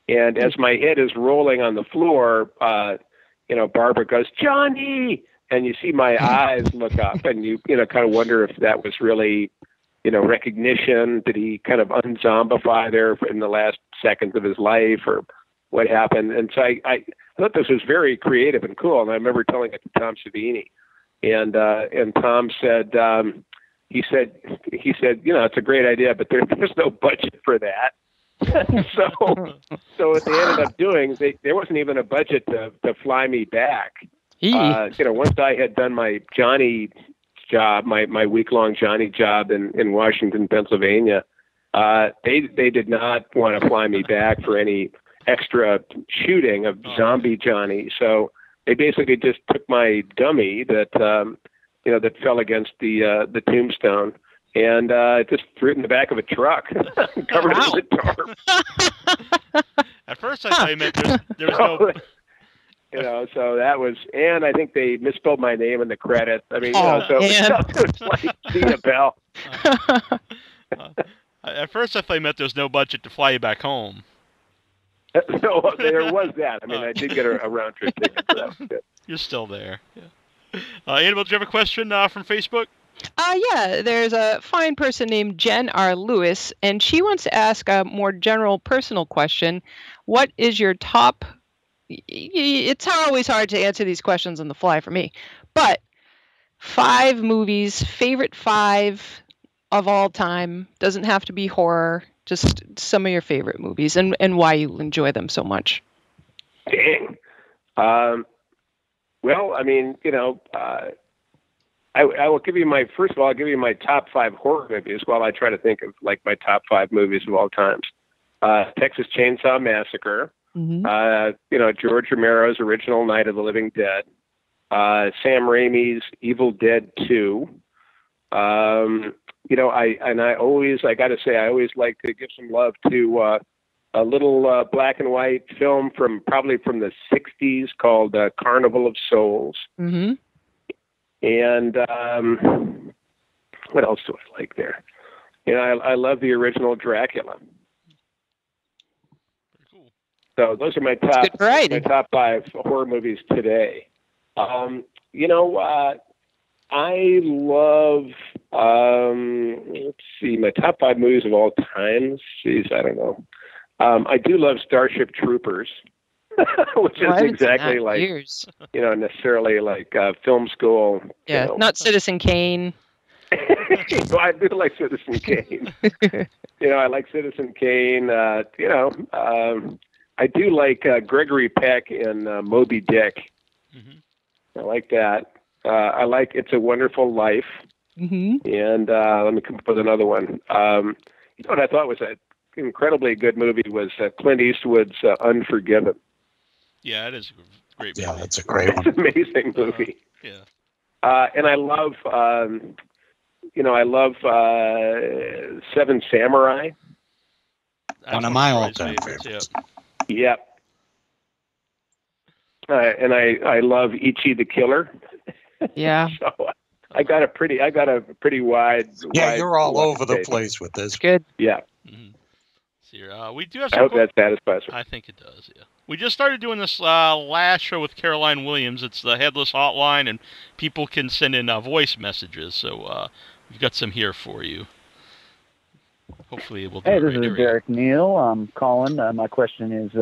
Speaker 5: And as my head is rolling on the floor, Barbara goes, "Johnny!" And you see my eyes look up, and you kind of wonder if that was really recognition? Did he kind of unzombify there in the last seconds of his life, or what happened? And so I thought this was very creative and cool. And I remember telling it to Tom Savini, and Tom said, he said, it's a great idea, but there's no budget for that. so what they ended up doing, there wasn't even a budget to fly me back. Once I had done my Johnny job, my week-long Johnny job in Washington, Pennsylvania, they did not want to fly me back for any extra shooting of Zombie Johnny. So they basically just took my dummy that that fell against the tombstone, and just threw it in the back of a truck, covered it with tarp.
Speaker 2: At first, I thought you meant there was no.
Speaker 5: So that was, and I think they misspelled my name in the credits. I mean, so it's like Tina Bell.
Speaker 2: At first, I thought you meant there was no budget to fly you back home.
Speaker 5: No, there was that. I mean, I did get a round trip ticket, so that was good.
Speaker 2: You're still there. Yeah. Annabelle, do you have a question from Facebook?
Speaker 3: Yeah, there's a fine person named Jen R. Lewis, and she wants to ask a more general personal question. What is your top... It's always hard to answer these questions on the fly for me, but 5 movies, favorite 5 of all time, doesn't have to be horror, just some of your favorite movies and why you enjoy them so much.
Speaker 5: Dang. Well, I mean, I will give you I'll give you my top 5 horror movies while I try to think of like my top 5 movies of all times. Texas Chainsaw Massacre, George Romero's original Night of the Living Dead, Sam Raimi's Evil Dead 2. I always like to give some love to a little black and white film probably from the 60s called Carnival of Souls.
Speaker 3: Mm-hmm.
Speaker 5: And what else do I like there? I love the original Dracula.
Speaker 2: Pretty cool.
Speaker 5: So those are my top 5 horror movies today. I love, let's see, my top 5 movies of all time. Jeez, I don't know. I do love Starship Troopers, which is exactly like, necessarily like film school.
Speaker 3: Yeah, not Citizen Kane.
Speaker 5: I do like Citizen Kane. I like Citizen Kane. I do like Gregory Peck in Moby Dick. Mm-hmm. I like that. I like It's a Wonderful Life.
Speaker 3: Mm-hmm.
Speaker 5: And let me come up with another one. What I thought was an incredibly good movie was Clint Eastwood's Unforgiven.
Speaker 2: Yeah, it is a great movie.
Speaker 4: Yeah, that's a great one.
Speaker 5: It's an amazing movie.
Speaker 2: Yeah.
Speaker 5: And I love, Seven Samurai.
Speaker 4: One of my all-time favorites.
Speaker 5: Yep. And I love Ichi the Killer.
Speaker 3: Yeah.
Speaker 5: So I got a pretty wide.
Speaker 4: Yeah, you're all over the place with this.
Speaker 3: Good.
Speaker 5: Yeah.
Speaker 2: Mm-hmm. So we do have.
Speaker 5: I hope that satisfies her.
Speaker 2: I think it does. Yeah. We just started doing this last show with Caroline Williams. It's the Headless Hotline, and people can send in voice messages. So we've got some here for you. Hopefully, we'll.
Speaker 6: Hey, this is Derek Neal. I'm calling. My question is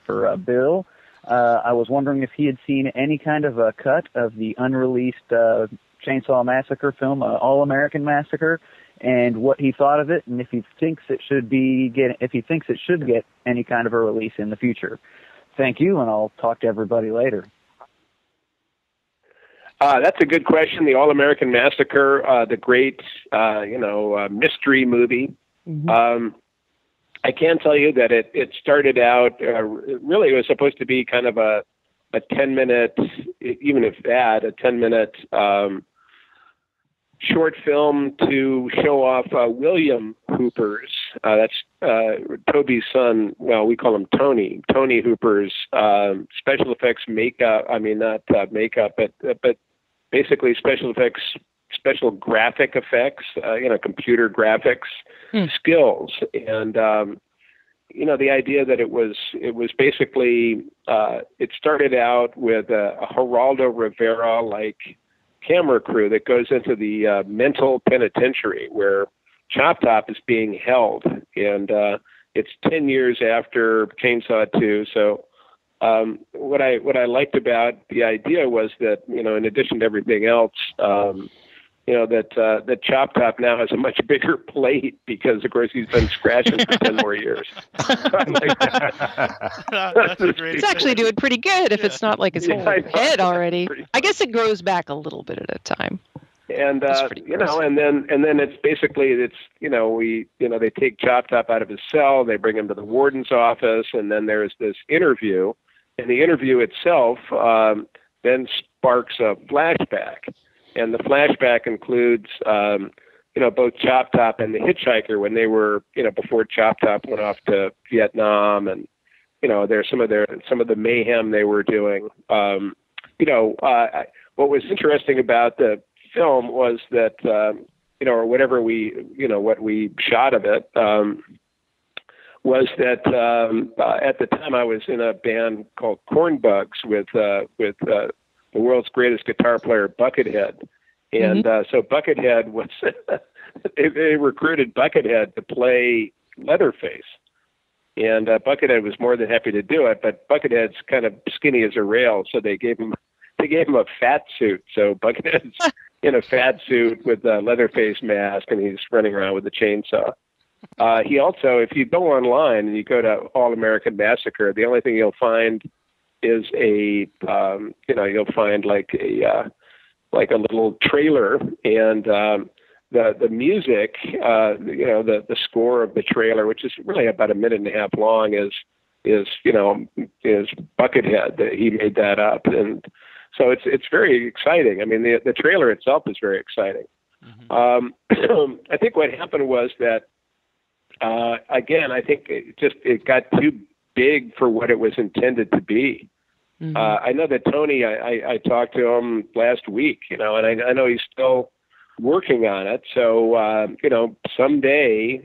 Speaker 6: for Bill. I was wondering if he had seen any kind of a cut of the unreleased Chainsaw Massacre film, All American Massacre, and what he thought of it, and if he thinks it should get any kind of a release in the future. Thank you, and I'll talk to everybody later.
Speaker 5: That's a good question. The All American Massacre, the great mystery movie. Mm-hmm. I can tell you that it started out, really it was supposed to be kind of a 10-minute, even if that, a 10-minute short film to show off William Hooper's, that's Toby's son, well, we call him Tony Hooper's special effects makeup, not makeup, but basically special effects, special graphic effects, computer graphics skills. And, the idea that it was basically, it started out with a Geraldo Rivera-like camera crew that goes into the mental penitentiary where Choptop is being held, and it's 10 years after Chainsaw 2. So what I liked about the idea was that, in addition to everything else, that Choptop now has a much bigger plate because, of course, he's been scratching for 10 more years.
Speaker 3: It's actually doing pretty good if it's not like his whole head already. I guess it grows back a little bit at a time.
Speaker 5: And and then it's basically they take Choptop out of his cell, they bring him to the warden's office, and then there's this interview, and the interview itself then sparks a flashback. And the flashback includes, both Choptop and the hitchhiker when they were, before Choptop went off to Vietnam, and there's some of the mayhem they were doing. What was interesting about the film was that, or whatever what we shot of it, was that at the time I was in a band called Cornbugs with the world's greatest guitar player, Buckethead. And so Buckethead was, they recruited Buckethead to play Leatherface. And Buckethead was more than happy to do it, but Buckethead's kind of skinny as a rail, so they gave him a fat suit. So Buckethead's in a fat suit with a Leatherface mask, and he's running around with a chainsaw. He also, if you go online and you go to All American Massacre, the only thing you'll find is you'll find like a little trailer, and the music, the score of the trailer, which is really about a minute and a half long, is Buckethead. He made that up, and so it's very exciting. I mean, the trailer itself is very exciting. Mm-hmm. I think what happened was that again, I think it got too big for what it was intended to be. Mm-hmm. I know that Tony, I talked to him last week, and I know he's still working on it. So, someday,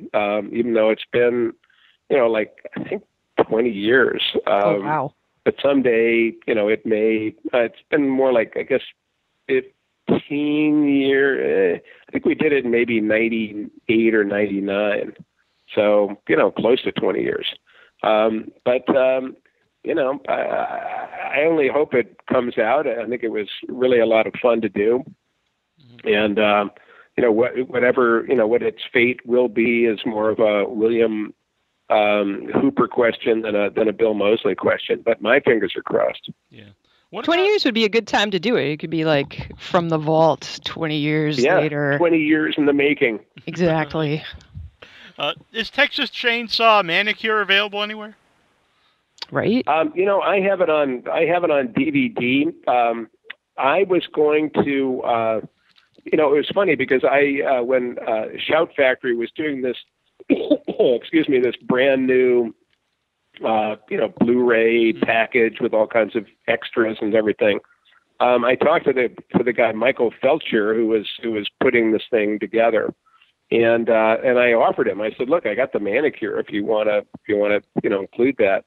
Speaker 5: even though it's been, I think 20 years,
Speaker 3: oh, wow.
Speaker 5: But someday, it may, it's been more like, I guess, 15 years. I think we did it in maybe 98 or 99. So, close to 20 years. I only hope it comes out. I think it was really a lot of fun to do. And, what its fate will be is more of a William Hooper question than a Bill Moseley question. But my fingers are crossed.
Speaker 2: Yeah.
Speaker 3: 20 years would be a good time to do it. It could be like From the Vault 20 years later.
Speaker 5: 20 years in the making.
Speaker 3: Exactly.
Speaker 2: Is Texas Chainsaw Manicure available anywhere?
Speaker 3: Right.
Speaker 5: I have it on DVD. I was going to, it was funny because when Shout Factory was doing this, this brand new, Blu-ray package with all kinds of extras and everything. I talked to the guy Michael Felcher who was putting this thing together, and I offered him. I said, "Look, I got the Manicure. If you want to, include that."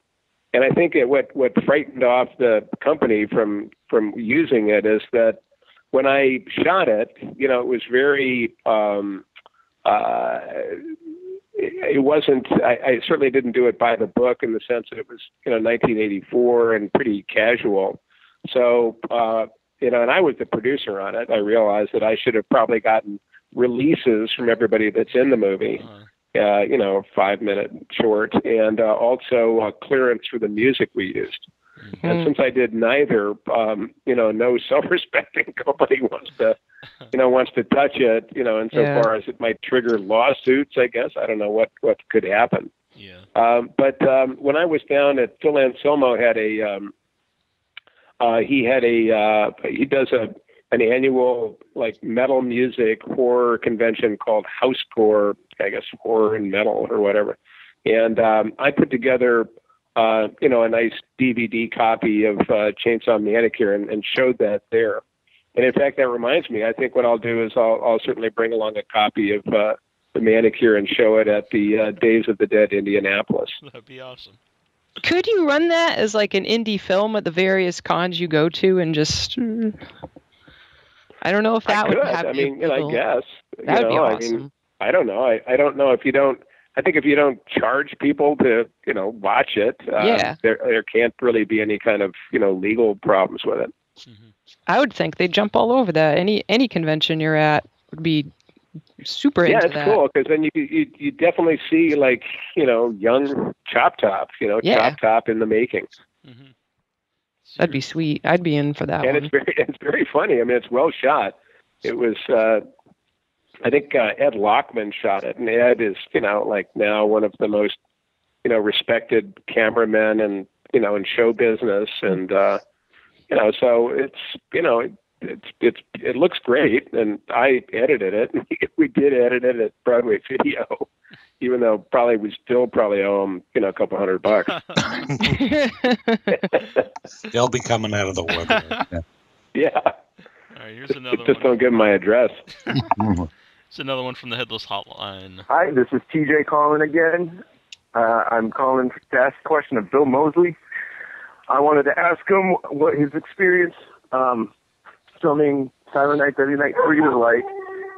Speaker 5: And I think what frightened off the company from using it is that when I shot it, it was very. It wasn't. I certainly didn't do it by the book in the sense that it was 1984 and pretty casual. So and I was the producer on it. I realized that I should have probably gotten releases from everybody that's in the movie. 5-minute short, and also clearance for the music we used. Mm-hmm. And since I did neither, no self-respecting company wants to touch it, insofar as it might trigger lawsuits, I guess. I don't know what could happen.
Speaker 2: Yeah.
Speaker 5: But when I was down at Phil Anselmo he does an annual metal music horror convention called Housecore, I guess horror and metal or whatever. And I put together a nice DVD copy of Chainsaw Manicure and showed that there. And in fact, that reminds me, I think what I'll do is I'll certainly bring along a copy of the Manicure and show it at the Days of the Dead Indianapolis.
Speaker 2: That'd be awesome.
Speaker 3: Could you run that as like an indie film at the various cons you go to and just... I don't know if that would have.
Speaker 5: I mean, I guess
Speaker 3: that would be awesome.
Speaker 5: I don't know. I don't know if you don't. I think if you don't charge people to, watch it, there can't really be any kind of, legal problems with it.
Speaker 2: Mm-hmm.
Speaker 3: I would think they'd jump all over that. Any convention you're at would be super into that.
Speaker 5: Yeah, it's cool because then you definitely see like, young Choptop, Choptop in the making.
Speaker 2: Mm-hmm.
Speaker 3: That'd be sweet. I'd be in for that
Speaker 5: and
Speaker 3: one.
Speaker 5: it's very funny. I mean, it's well shot. It was, I think Ed Lockman shot it, and Ed is, like now one of the most, respected cameramen and, in show business. And, so it looks great. And I edited it. We did edit it at Broadway Video, even though we still owe them, a couple $100.
Speaker 4: They'll be coming out of the woodwork.
Speaker 5: Yeah.
Speaker 2: All right, here's another
Speaker 5: Just
Speaker 2: one.
Speaker 5: don't give them my address.
Speaker 2: It's another one from the Headless Hotline.
Speaker 7: Hi, this is TJ calling again. I'm calling to ask a question of Bill Moseley. I wanted to ask him what his experience filming Silent Night, Deadly Night 3 was like,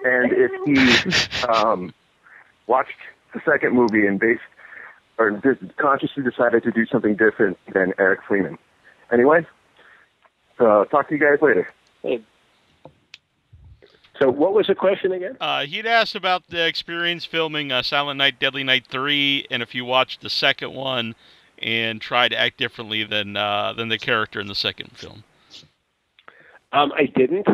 Speaker 7: and if he watched the second movie and consciously decided to do something different than Eric Freeman. Anyway, talk to you guys later.
Speaker 5: Hey. So what was the question again?
Speaker 2: He'd asked about the experience filming Silent Night, Deadly Night 3, and if you watched the second one and tried to act differently than the character in the second film.
Speaker 5: I didn't.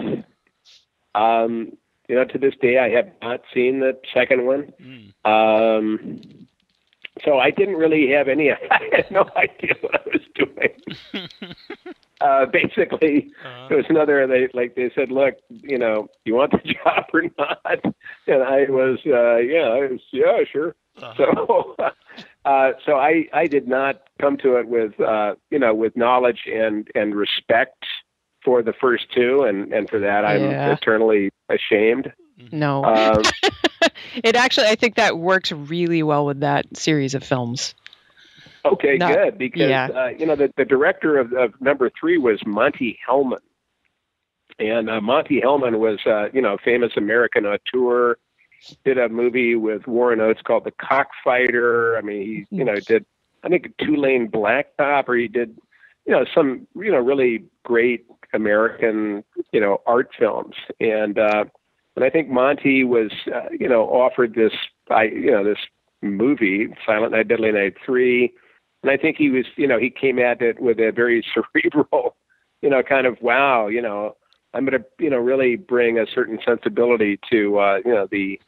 Speaker 5: To this day, I have not seen the second one. So I didn't really have I had no idea what I was doing. Basically, it was another, they said, look, you want the job or not? And I was, yeah, sure. Uh-huh. So I did not come to it with, with knowledge and respect for the first two. And for that, I'm eternally ashamed.
Speaker 3: No. It actually, I think that works really well with that series of films.
Speaker 5: Okay, good. Because, the director of number 3 was Monty Hellman. And Monty Hellman was, a famous American auteur, did a movie with Warren Oates called The Cockfighter. I mean, he, did, I think, a Two-Lane Blacktop, or he did, some, really great American, art films. And I think Monty was, offered this, this movie, Silent Night, Deadly Night 3. And I think he was, he came at it with a very cerebral, kind of, wow, I'm going to, really bring a certain sensibility to, the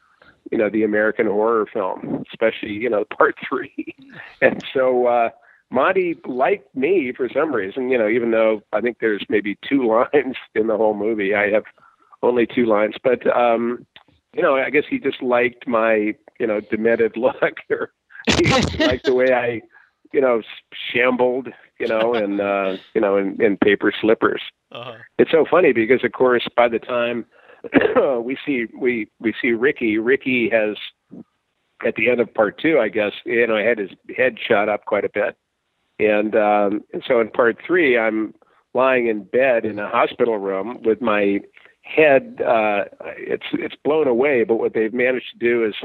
Speaker 5: American horror film, especially, part 3. And so Monty liked me for some reason, even though I think there's maybe 2 lines in the whole movie. I have only 2 lines, but, I guess he just liked my, demented look, or he liked the way I, shambled, in paper slippers. Uh-huh. It's so funny because, of course, by the time we see Ricky has, at the end of part 2, I guess, had his head shot up quite a bit. And so in part 3, I'm lying in bed in a hospital room with my head, it's blown away, but what they've managed to do is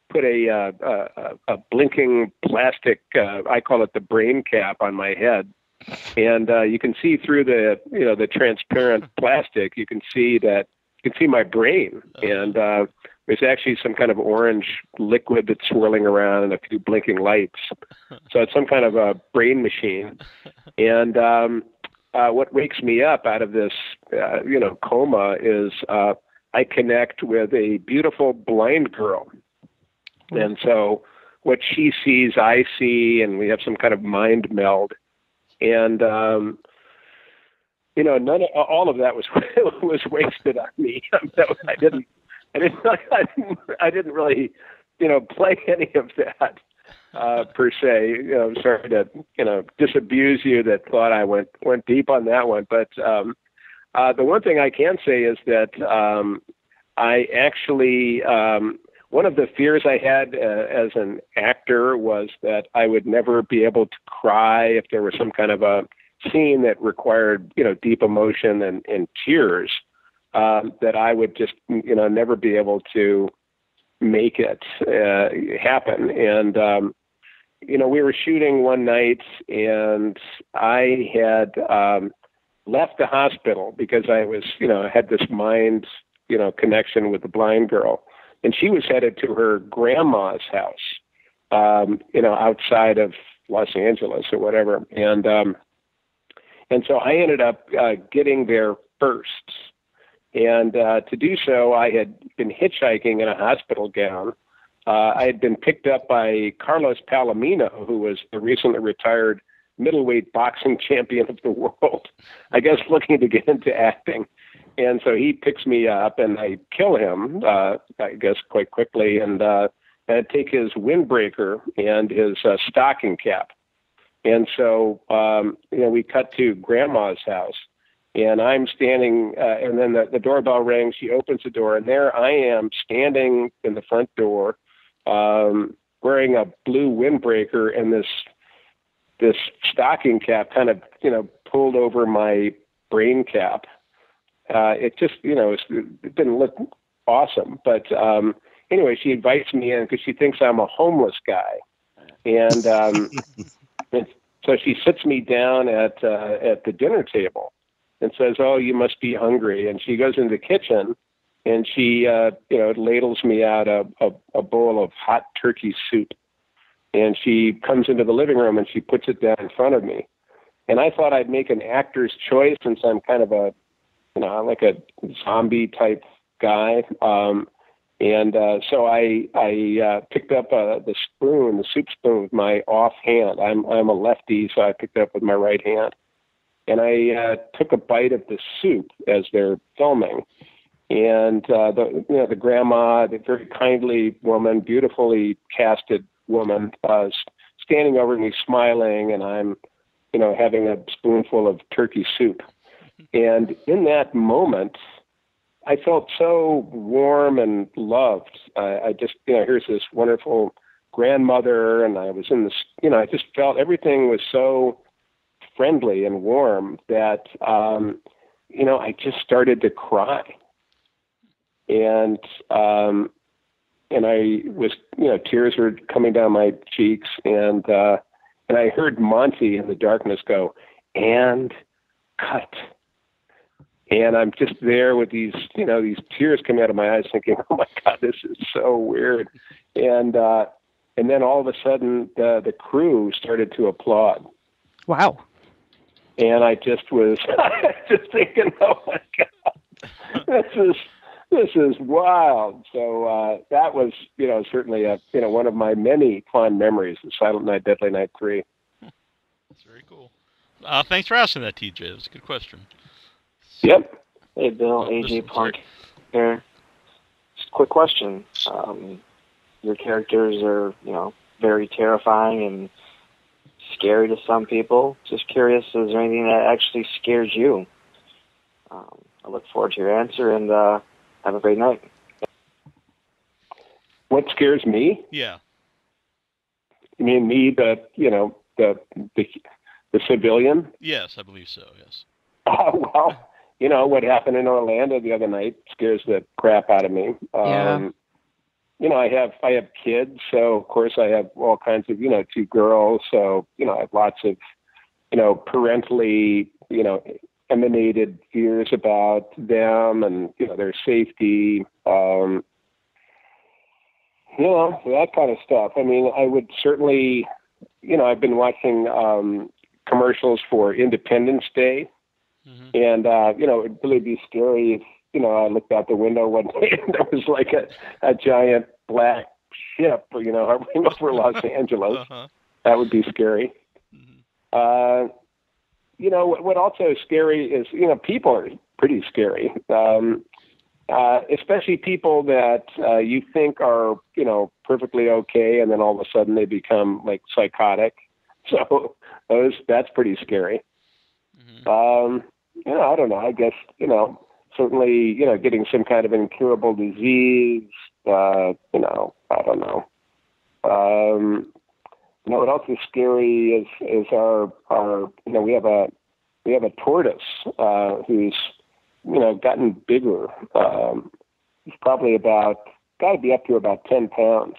Speaker 5: put a blinking plastic, I call it the brain cap, on my head. And you can see through the transparent plastic, you can see my brain. And there's actually some kind of orange liquid that's swirling around and a few blinking lights. So it's some kind of a brain machine. And what wakes me up out of this, coma is I connect with a beautiful blind girl. And so what she sees, I see, and we have some kind of mind meld. And, all of that was wasted on me. I didn't really, play any of that. Per se, I'm sorry to, disabuse you that thought I went deep on that one. But the one thing I can say is that I actually, one of the fears I had as an actor was that I would never be able to cry if there was some kind of a scene that required, deep emotion and tears, that I would just, never be able to make it happen. And, we were shooting one night, and I had left the hospital because I was, had this mind, connection with the blind girl. And she was headed to her grandma's house, outside of Los Angeles or whatever. And so I ended up getting there first. And to do so, I had been hitchhiking in a hospital gown. I had been picked up by Carlos Palomino, who was the recently retired middleweight boxing champion of the world, I guess looking to get into acting. And so he picks me up, and I kill him, I guess, quite quickly, and I take his windbreaker and his stocking cap. And so, we cut to Grandma's house, and I'm standing, and then the doorbell rings. She opens the door, and there I am standing in the front door, wearing a blue windbreaker and this stocking cap kind of, pulled over my brain cap. It just, it didn't look awesome. But anyway, she invites me in because she thinks I'm a homeless guy. And, and so she sits me down at the dinner table and says, "Oh, you must be hungry." And she goes into the kitchen, and she, ladles me out a bowl of hot turkey soup. And she comes into the living room, and she puts it down in front of me. And I thought I'd make an actor's choice since I'm kind of a, like a zombie type guy. So I picked up the spoon, the soup spoon, with my off hand. I'm a lefty, so I picked it up with my right hand. And I took a bite of the soup as they're filming. And the grandma, the very kindly woman, beautifully casted woman, standing over me smiling, and I'm, having a spoonful of turkey soup. And in that moment, I felt so warm and loved. I just, here's this wonderful grandmother, and I was in this, I just felt everything was so friendly and warm that, I just started to cry. And I was, tears were coming down my cheeks, and I heard Monty in the darkness go, "And cut." And I'm just there with these, these tears coming out of my eyes, thinking, "Oh my God, this is so weird." And then all of a sudden, the crew started to applaud.
Speaker 3: Wow.
Speaker 5: And I just was just thinking, "Oh my God, this is wild." So that was, certainly one of my many fond memories of Silent Night, Deadly Night 3.
Speaker 2: That's very cool. Thanks for asking that, TJ. It was a good question.
Speaker 5: Yep.
Speaker 8: Hey, Bill, AJ Punk here. Just a quick question. Your characters are, very terrifying and scary to some people. Just curious, is there anything that actually scares you? I look forward to your answer, and have a great night.
Speaker 5: What scares me?
Speaker 2: Yeah.
Speaker 5: You mean me, the civilian?
Speaker 2: Yes, I believe so, yes.
Speaker 5: Well, what happened in Orlando the other night scares the crap out of me.
Speaker 3: Yeah.
Speaker 5: I have kids, so of course I have all kinds of, 2 girls, so, I have lots of, parentally, emanated fears about them and, their safety, that kind of stuff. I mean, I would certainly, I've been watching commercials for Independence Day. Mm-hmm. And, it would really be scary if, I looked out the window one day and there was like a giant black ship, hovering over Los Angeles. Uh-huh. That would be scary. Mm-hmm. What also is scary is, people are pretty scary. Especially people that you think are, perfectly okay, and then all of a sudden they become like psychotic. So that's pretty scary. Mm-hmm. I don't know. I guess, certainly, getting some kind of incurable disease, I don't know. What else is scary is our we have a tortoise who's, gotten bigger. He's probably about got to be up to about 10 pounds.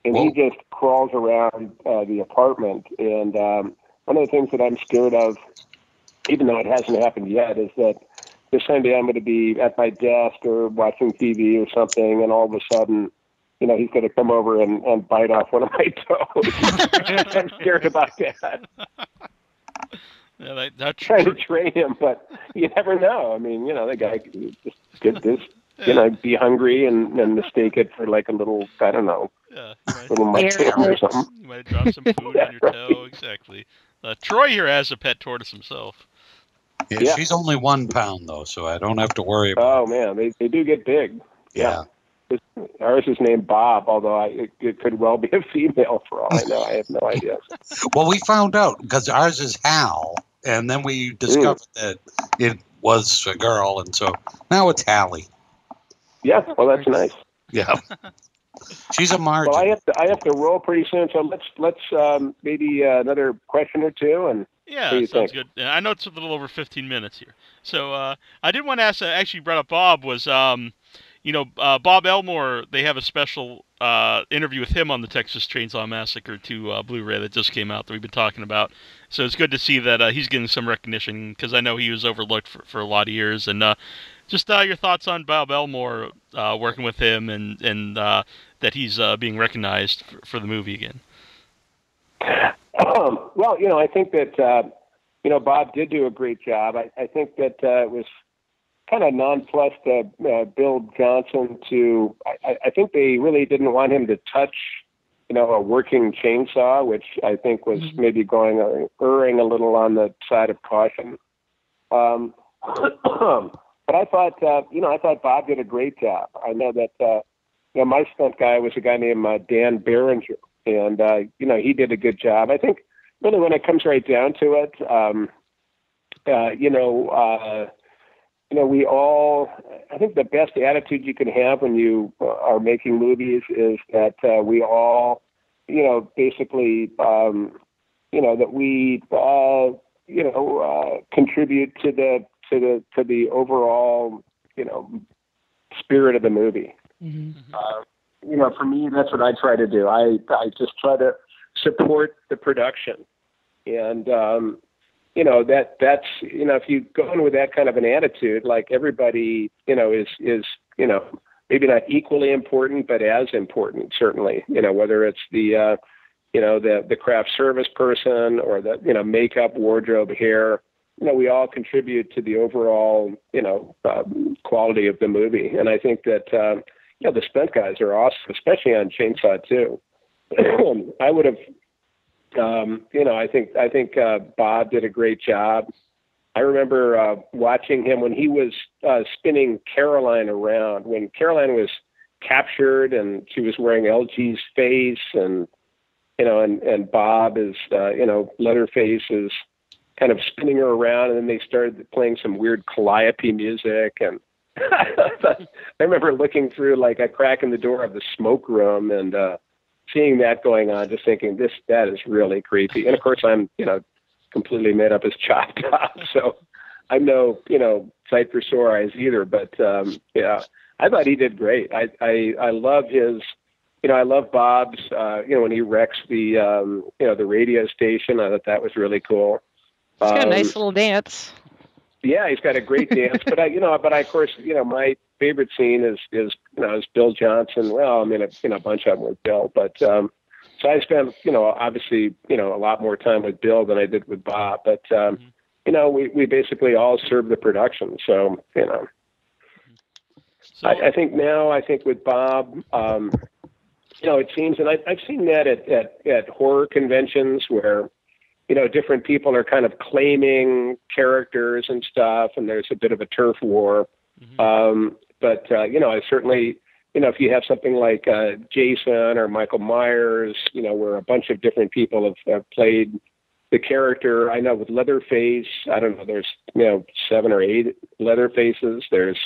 Speaker 5: And
Speaker 4: Whoa.
Speaker 5: he just crawls around the apartment. And one of the things that I'm scared of, even though it hasn't happened yet, is that this Sunday I'm going to be at my desk or watching TV or something, and all of a sudden, he's going to come over and bite off one of my toes. I'm scared about that.
Speaker 2: Yeah, that's
Speaker 5: trying to train him, but you never know. I mean, the guy just did this, be hungry and mistake it for like a little, I don't know, little mushroom or something.
Speaker 2: You might have dropped some food on your toe. Exactly. Troy here has a pet tortoise himself.
Speaker 4: Yeah, she's only 1 pound, though, so I don't have to worry about
Speaker 5: it. Oh, man, they do get big.
Speaker 4: Yeah.
Speaker 5: Ours is named Bob, although it could well be a female for all I know. I have no idea.
Speaker 4: Well, we found out because ours is Hal, and then we discovered that it was a girl, and so now it's Hallie.
Speaker 5: Yeah, well, that's nice.
Speaker 4: Yeah. She's a margin.
Speaker 5: Well, I have to roll pretty soon, so let's maybe another question or two. And
Speaker 2: yeah, sounds good. I know it's a little over 15 minutes here. So I did want to ask, actually brought up Bob, was, Bob Elmore, they have a special interview with him on the Texas Chainsaw Massacre 2 Blu-ray that just came out that we've been talking about. So it's good to see that he's getting some recognition, because I know he was overlooked for a lot of years. And just your thoughts on Bob Elmore, working with him, and that he's being recognized for the movie again.
Speaker 5: Well, I think that, Bob did do a great job. I think that it was kind of nonplussed Bill Johnson to, I think they really didn't want him to touch, a working chainsaw, which I think was maybe erring a little on the side of caution. But I thought, I thought Bob did a great job. I know that, my stunt guy was a guy named Dan Behringer, and, he did a good job. I think really when it comes right down to it, we all, I think the best attitude you can have when you are making movies is that we all, basically, that we, contribute to the overall, spirit of the movie. Mm-hmm. For me, that's what I try to do. I just try to support the production. And, that's, if you go in with that kind of an attitude, like everybody, is maybe not equally important, but as important, certainly, whether it's the craft service person or the, makeup, wardrobe, hair, we all contribute to the overall, quality of the movie. And I think that, the stunt guys are awesome, especially on Chainsaw 2. I would have, I think Bob did a great job. I remember watching him when he was spinning Caroline around, when Caroline was captured and she was wearing LG's face, and and Bob is Leatherface is kind of spinning her around, and then they started playing some weird calliope music, and I remember looking through like a crack in the door of the smoke room and seeing that going on, just thinking that is really creepy. And of course, I'm completely made up as Choptop, so I'm no sight for sore eyes either. But I thought he did great. I love his. I love Bob's. When he wrecks the the radio station, I thought that was really cool.
Speaker 3: He's got a nice little dance.
Speaker 5: Yeah, he's got a great dance. But of course, my favorite scene is Bill Johnson. Well, I mean, a bunch of them with Bill, but so I spent obviously a lot more time with Bill than I did with Bob. But we basically all serve the production. So I think with Bob, it seems, and I've seen that at horror conventions where different people are kind of claiming characters and stuff, and there's a bit of a turf war. Mm-hmm. But I certainly, if you have something like Jason or Michael Myers, where a bunch of different people have played the character. I know with Leatherface, I don't know, there's 7 or 8 Leatherfaces. There's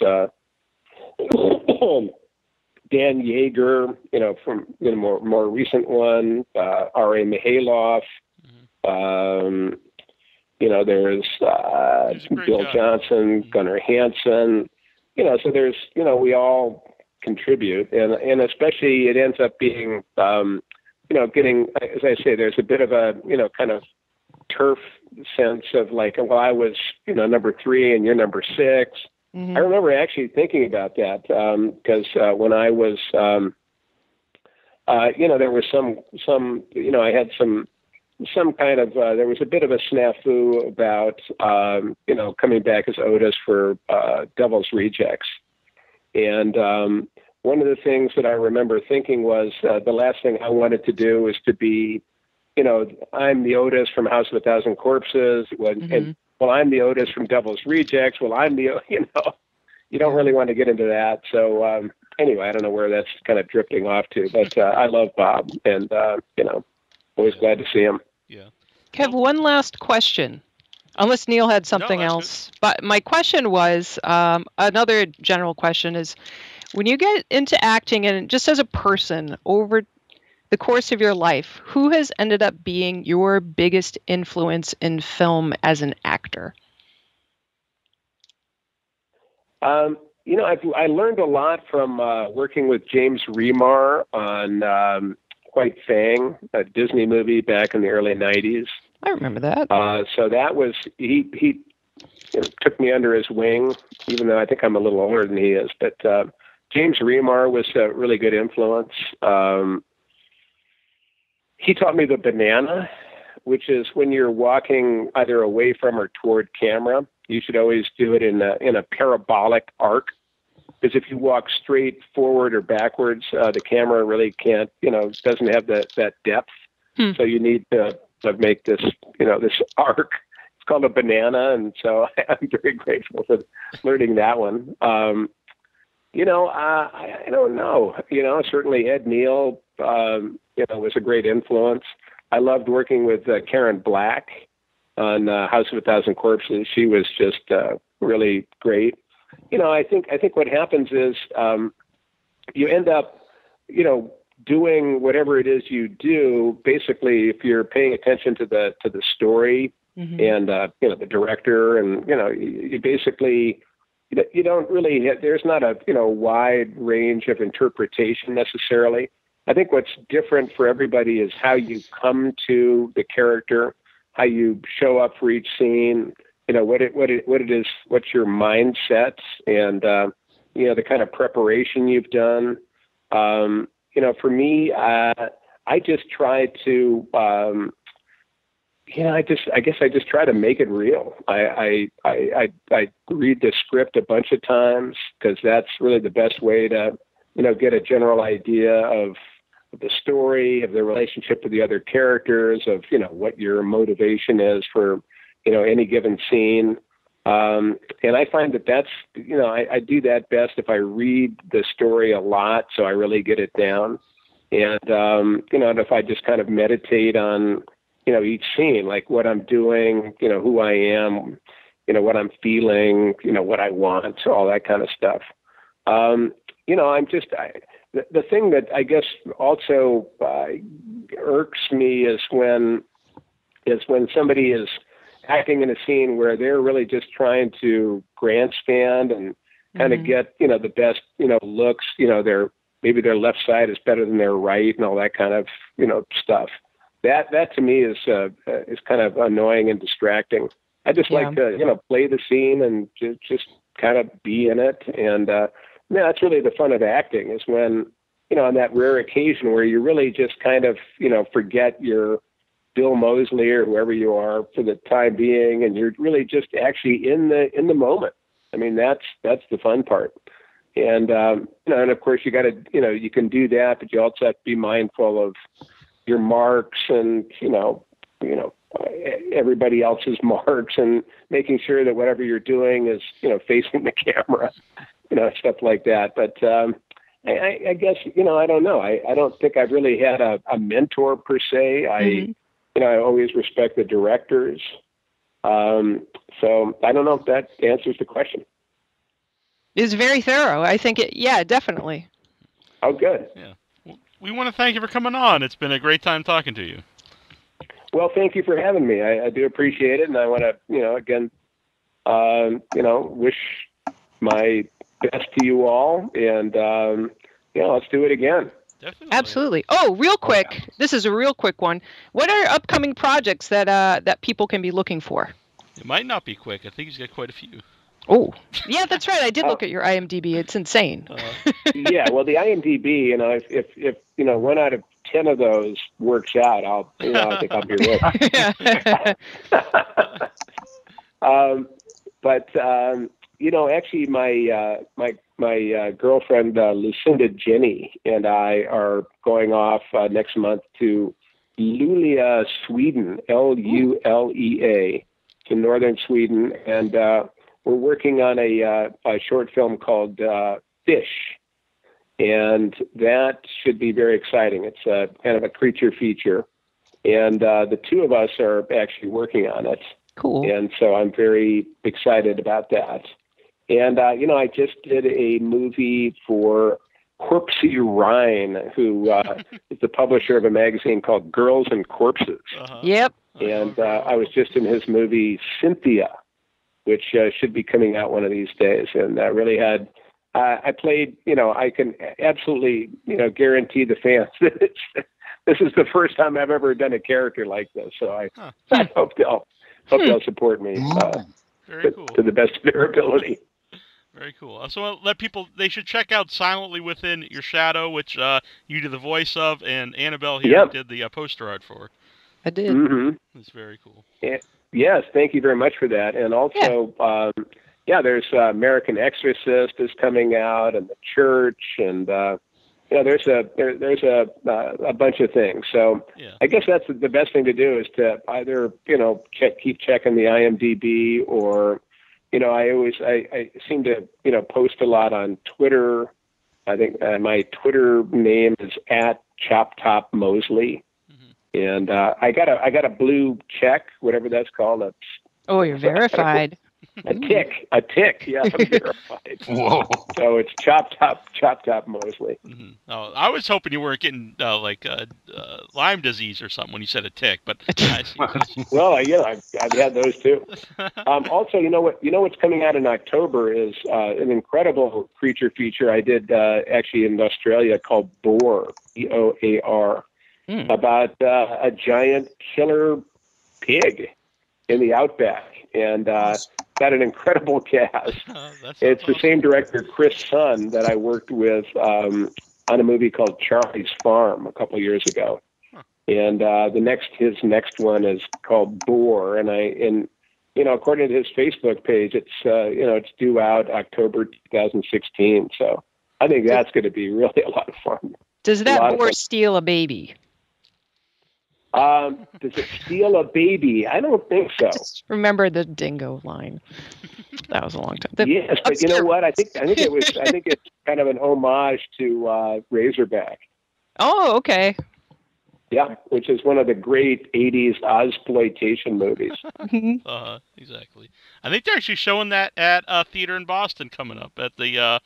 Speaker 5: Dan Yeager, from more recent one, R.A. Mihailoff. There's Bill Johnson, Gunnar Hansen. So there's, we all contribute, and especially it ends up being, getting, as I say, there's a bit of a, kind of turf sense of like, well, I was, number 3 and you're number 6. Mm-hmm. I remember actually thinking about that because when I was, there was some, I had some kind of, there was a bit of a snafu about, coming back as Otis for Devil's Rejects. And one of the things that I remember thinking was the last thing I wanted to do was to be, I'm the Otis from House of a Thousand Corpses. And, well, I'm the Otis from Devil's Rejects. Well, I'm the, you don't really want to get into that. So anyway, I don't know where that's kind of drifting off to, but I love Bob and, always glad to see him.
Speaker 2: Yeah.
Speaker 3: Kev, one last question. Unless Neil had something else. Good. But my question was, another general question is, when you get into acting and just as a person over the course of your life, who has ended up being your biggest influence in film as an actor? I learned a lot from working with James Remar on White Fang, a Disney movie back in the early 90s. I remember that.
Speaker 5: So that was, he took me under his wing, even though I think I'm a little older than he is. But James Remar was a really good influence. He taught me the banana, which is when you're walking either away from or toward camera, you should always do it in a parabolic arc. Because if you walk straight forward or backwards, the camera really can't, doesn't have that depth. So you need to make this, this arc. It's called a banana, and so I'm very grateful for learning that one. I don't know. Certainly Ed Neal, was a great influence. I loved working with Karen Black on House of a Thousand Corpses. She was just really great. I think what happens is you end up, doing whatever it is you do. Basically, if you're paying attention to the story and the director, and you basically you don't really. There's not a wide range of interpretation necessarily. I think what's different for everybody is how you come to the character, how you show up for each scene. What it is, what's your mindset, and the kind of preparation you've done. For me, I just try to, I guess I just try to make it real. I read the script a bunch of times because that's really the best way to, get a general idea of the story, of the relationship with the other characters, of, what your motivation is for, any given scene. And I find that's, I do that best if I read the story a lot, so I really get it down. And, and if I just kind of meditate on, each scene, like what I'm doing, who I am, what I'm feeling, what I want, all that kind of stuff. The thing that I guess also irks me is when somebody is acting in a scene where they're really just trying to grandstand and kind of get, the best, looks, maybe their left side is better than their right and all that kind of, stuff. That to me is kind of annoying and distracting. I just like to, play the scene and just kind of be in it. And, that's really the fun of acting is when, on that rare occasion where you really just kind of, forget your Bill Moseley or whoever you are for the time being, and you're really just actually in the moment. I mean, that's the fun part. And and of course you got to, you can do that, but you also have to be mindful of your marks and everybody else's marks, and making sure that whatever you're doing is facing the camera, stuff like that. But I guess I don't know. I don't think I've really had a mentor per se. I always respect the directors. So I don't know if that answers the question.
Speaker 3: It's very thorough. I think definitely.
Speaker 5: Oh, good.
Speaker 2: Yeah. Well, we want to thank you for coming on. It's been a great time talking to you.
Speaker 5: Well, thank you for having me. I do appreciate it. And I want to, again, wish my best to you all, and let's do it again.
Speaker 2: Definitely.
Speaker 3: Absolutely. Oh, real quick. This is a real quick one. What are upcoming projects that people can be looking for?
Speaker 2: It might not be quick. I think he's got quite a few.
Speaker 3: Oh, yeah, that's right. I did look at your IMDb. It's insane.
Speaker 5: Yeah, well, the IMDb, if 1 out of 10 of those works out, I think I'll be rich. Actually, my girlfriend Lucinda Jenny and I are going off next month to Luleå, Sweden, Luleå, to northern Sweden, and we're working on a short film called Fish, and that should be very exciting. It's kind of a creature feature, and the two of us are actually working on it.
Speaker 3: Cool.
Speaker 5: And so I'm very excited about that. And, I just did a movie for Corpsey Rhine, who is the publisher of a magazine called Girls and Corpses.
Speaker 3: Yep.
Speaker 5: And I was just in his movie Cynthia, which should be coming out one of these days. And I really had, I played, I can absolutely, guarantee the fans that this is the first time I've ever done a character like this. So I hope they'll support me
Speaker 2: Very cool.
Speaker 5: to the best of their ability.
Speaker 2: Very cool. So let people, they should check out Silently Within Your Shadow, which you did the voice of, and Annabelle here did the poster art for.
Speaker 3: I did.
Speaker 5: Mm-hmm.
Speaker 2: It's very cool.
Speaker 5: Yes, thank you very much for that. And also, there's American Exorcist is coming out, and The Church, and there's a bunch of things. So I guess that's the best thing to do is to either keep checking the IMDb, or I seem to post a lot on Twitter. I think my Twitter name is @Choptop Moseley. And I got a blue check, whatever that's called.
Speaker 3: Oh, you're verified.
Speaker 5: A tick. Yeah, I'm verified.
Speaker 4: Whoa.
Speaker 5: So it's Choptop Moseley.
Speaker 2: Mm-hmm. Oh, I was hoping you weren't getting Lyme disease or something when you said a tick, but I see.
Speaker 5: Well, I've had those too. Also, what's coming out in October is an incredible creature feature I did actually in Australia called Boar, Boar. About a giant killer pig in the outback, and got an incredible cast. It's the same director, Chris Sun, that I worked with on a movie called Charlie's Farm a couple years ago. And his next one is called Boar, and according to his Facebook page, it's due out October 2016. So I think that's going to be really a lot of fun.
Speaker 3: Does that boar steal a baby?
Speaker 5: Does it steal a baby? I don't think so.
Speaker 3: Just remember the dingo line. That was a long time.
Speaker 5: Yes, but you know what? I think it's kind of an homage to Razorback.
Speaker 3: Oh, okay.
Speaker 5: Yeah, which is one of the great '80s Ozploitation movies.
Speaker 2: Exactly. I think they're actually showing that at a theater in Boston coming up at the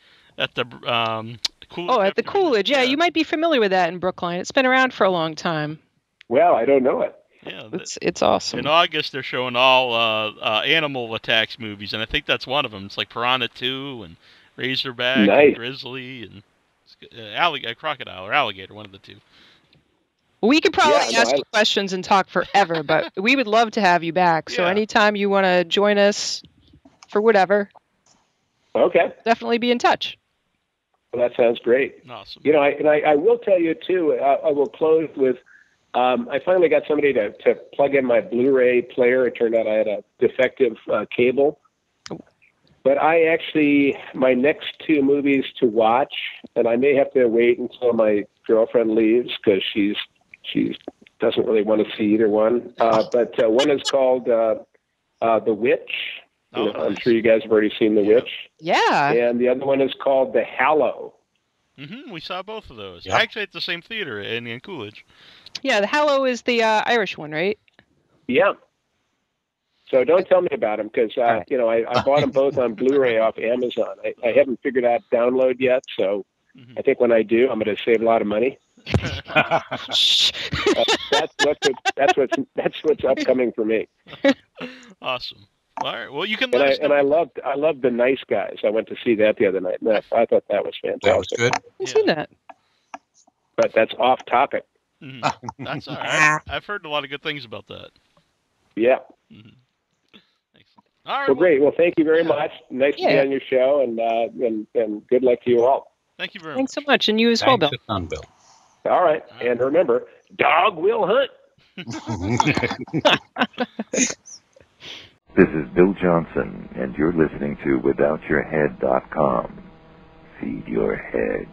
Speaker 2: Coolidge.
Speaker 3: Oh, at the Coolidge. Yeah, you might be familiar with that in Brookline. It's been around for a long time.
Speaker 5: Well, I don't know it.
Speaker 2: Yeah,
Speaker 3: it's awesome.
Speaker 2: In August, they're showing all animal attacks movies, and I think that's one of them. It's like Piranha 2 and Razorback and Grizzly and Crocodile or Alligator, one of the two.
Speaker 3: We could probably ask you questions and talk forever, but we would love to have you back. So anytime you want to join us for whatever, definitely be in touch.
Speaker 5: Well, that sounds great.
Speaker 2: Awesome.
Speaker 5: I will tell you, too, I will close with, I finally got somebody to plug in my Blu-ray player. It turned out I had a defective cable. But my next two movies to watch, and I may have to wait until my girlfriend leaves because she doesn't really want to see either one. But one is called The Witch. I'm sure you guys have already seen The Witch.
Speaker 3: Yeah.
Speaker 5: And the other one is called The Hallow.
Speaker 2: Mm-hmm. We saw both of those.
Speaker 5: Yep.
Speaker 2: Actually, at the same theater in Coolidge.
Speaker 3: Yeah, The Hallow is the Irish one, right?
Speaker 5: Yeah. So don't tell me about them because, I bought them both on Blu-ray off Amazon. I haven't figured out download yet, so I think when I do, I'm going to save a lot of money. That's what's upcoming for me.
Speaker 2: Awesome. All right. Well, you can
Speaker 5: And
Speaker 2: let us know.
Speaker 5: And I loved The Nice Guys. I went to see that the other night. And I thought that was fantastic.
Speaker 4: That was good.
Speaker 3: I've seen that.
Speaker 5: But that's off topic.
Speaker 2: Mm-hmm. That's all right. I've heard a lot of good things about that.
Speaker 5: Yeah.
Speaker 2: Mm-hmm. Excellent. All right.
Speaker 5: Well, great. Well, thank you very much. Nice to be on your show, and good luck to you all.
Speaker 2: Thank you very
Speaker 3: much. Thanks so much, and you as well, Bill.
Speaker 4: Bill.
Speaker 5: All right. And remember, dog will hunt.
Speaker 9: This is Bill Johnson, and you're listening to WithoutYourHead.com. Feed your head.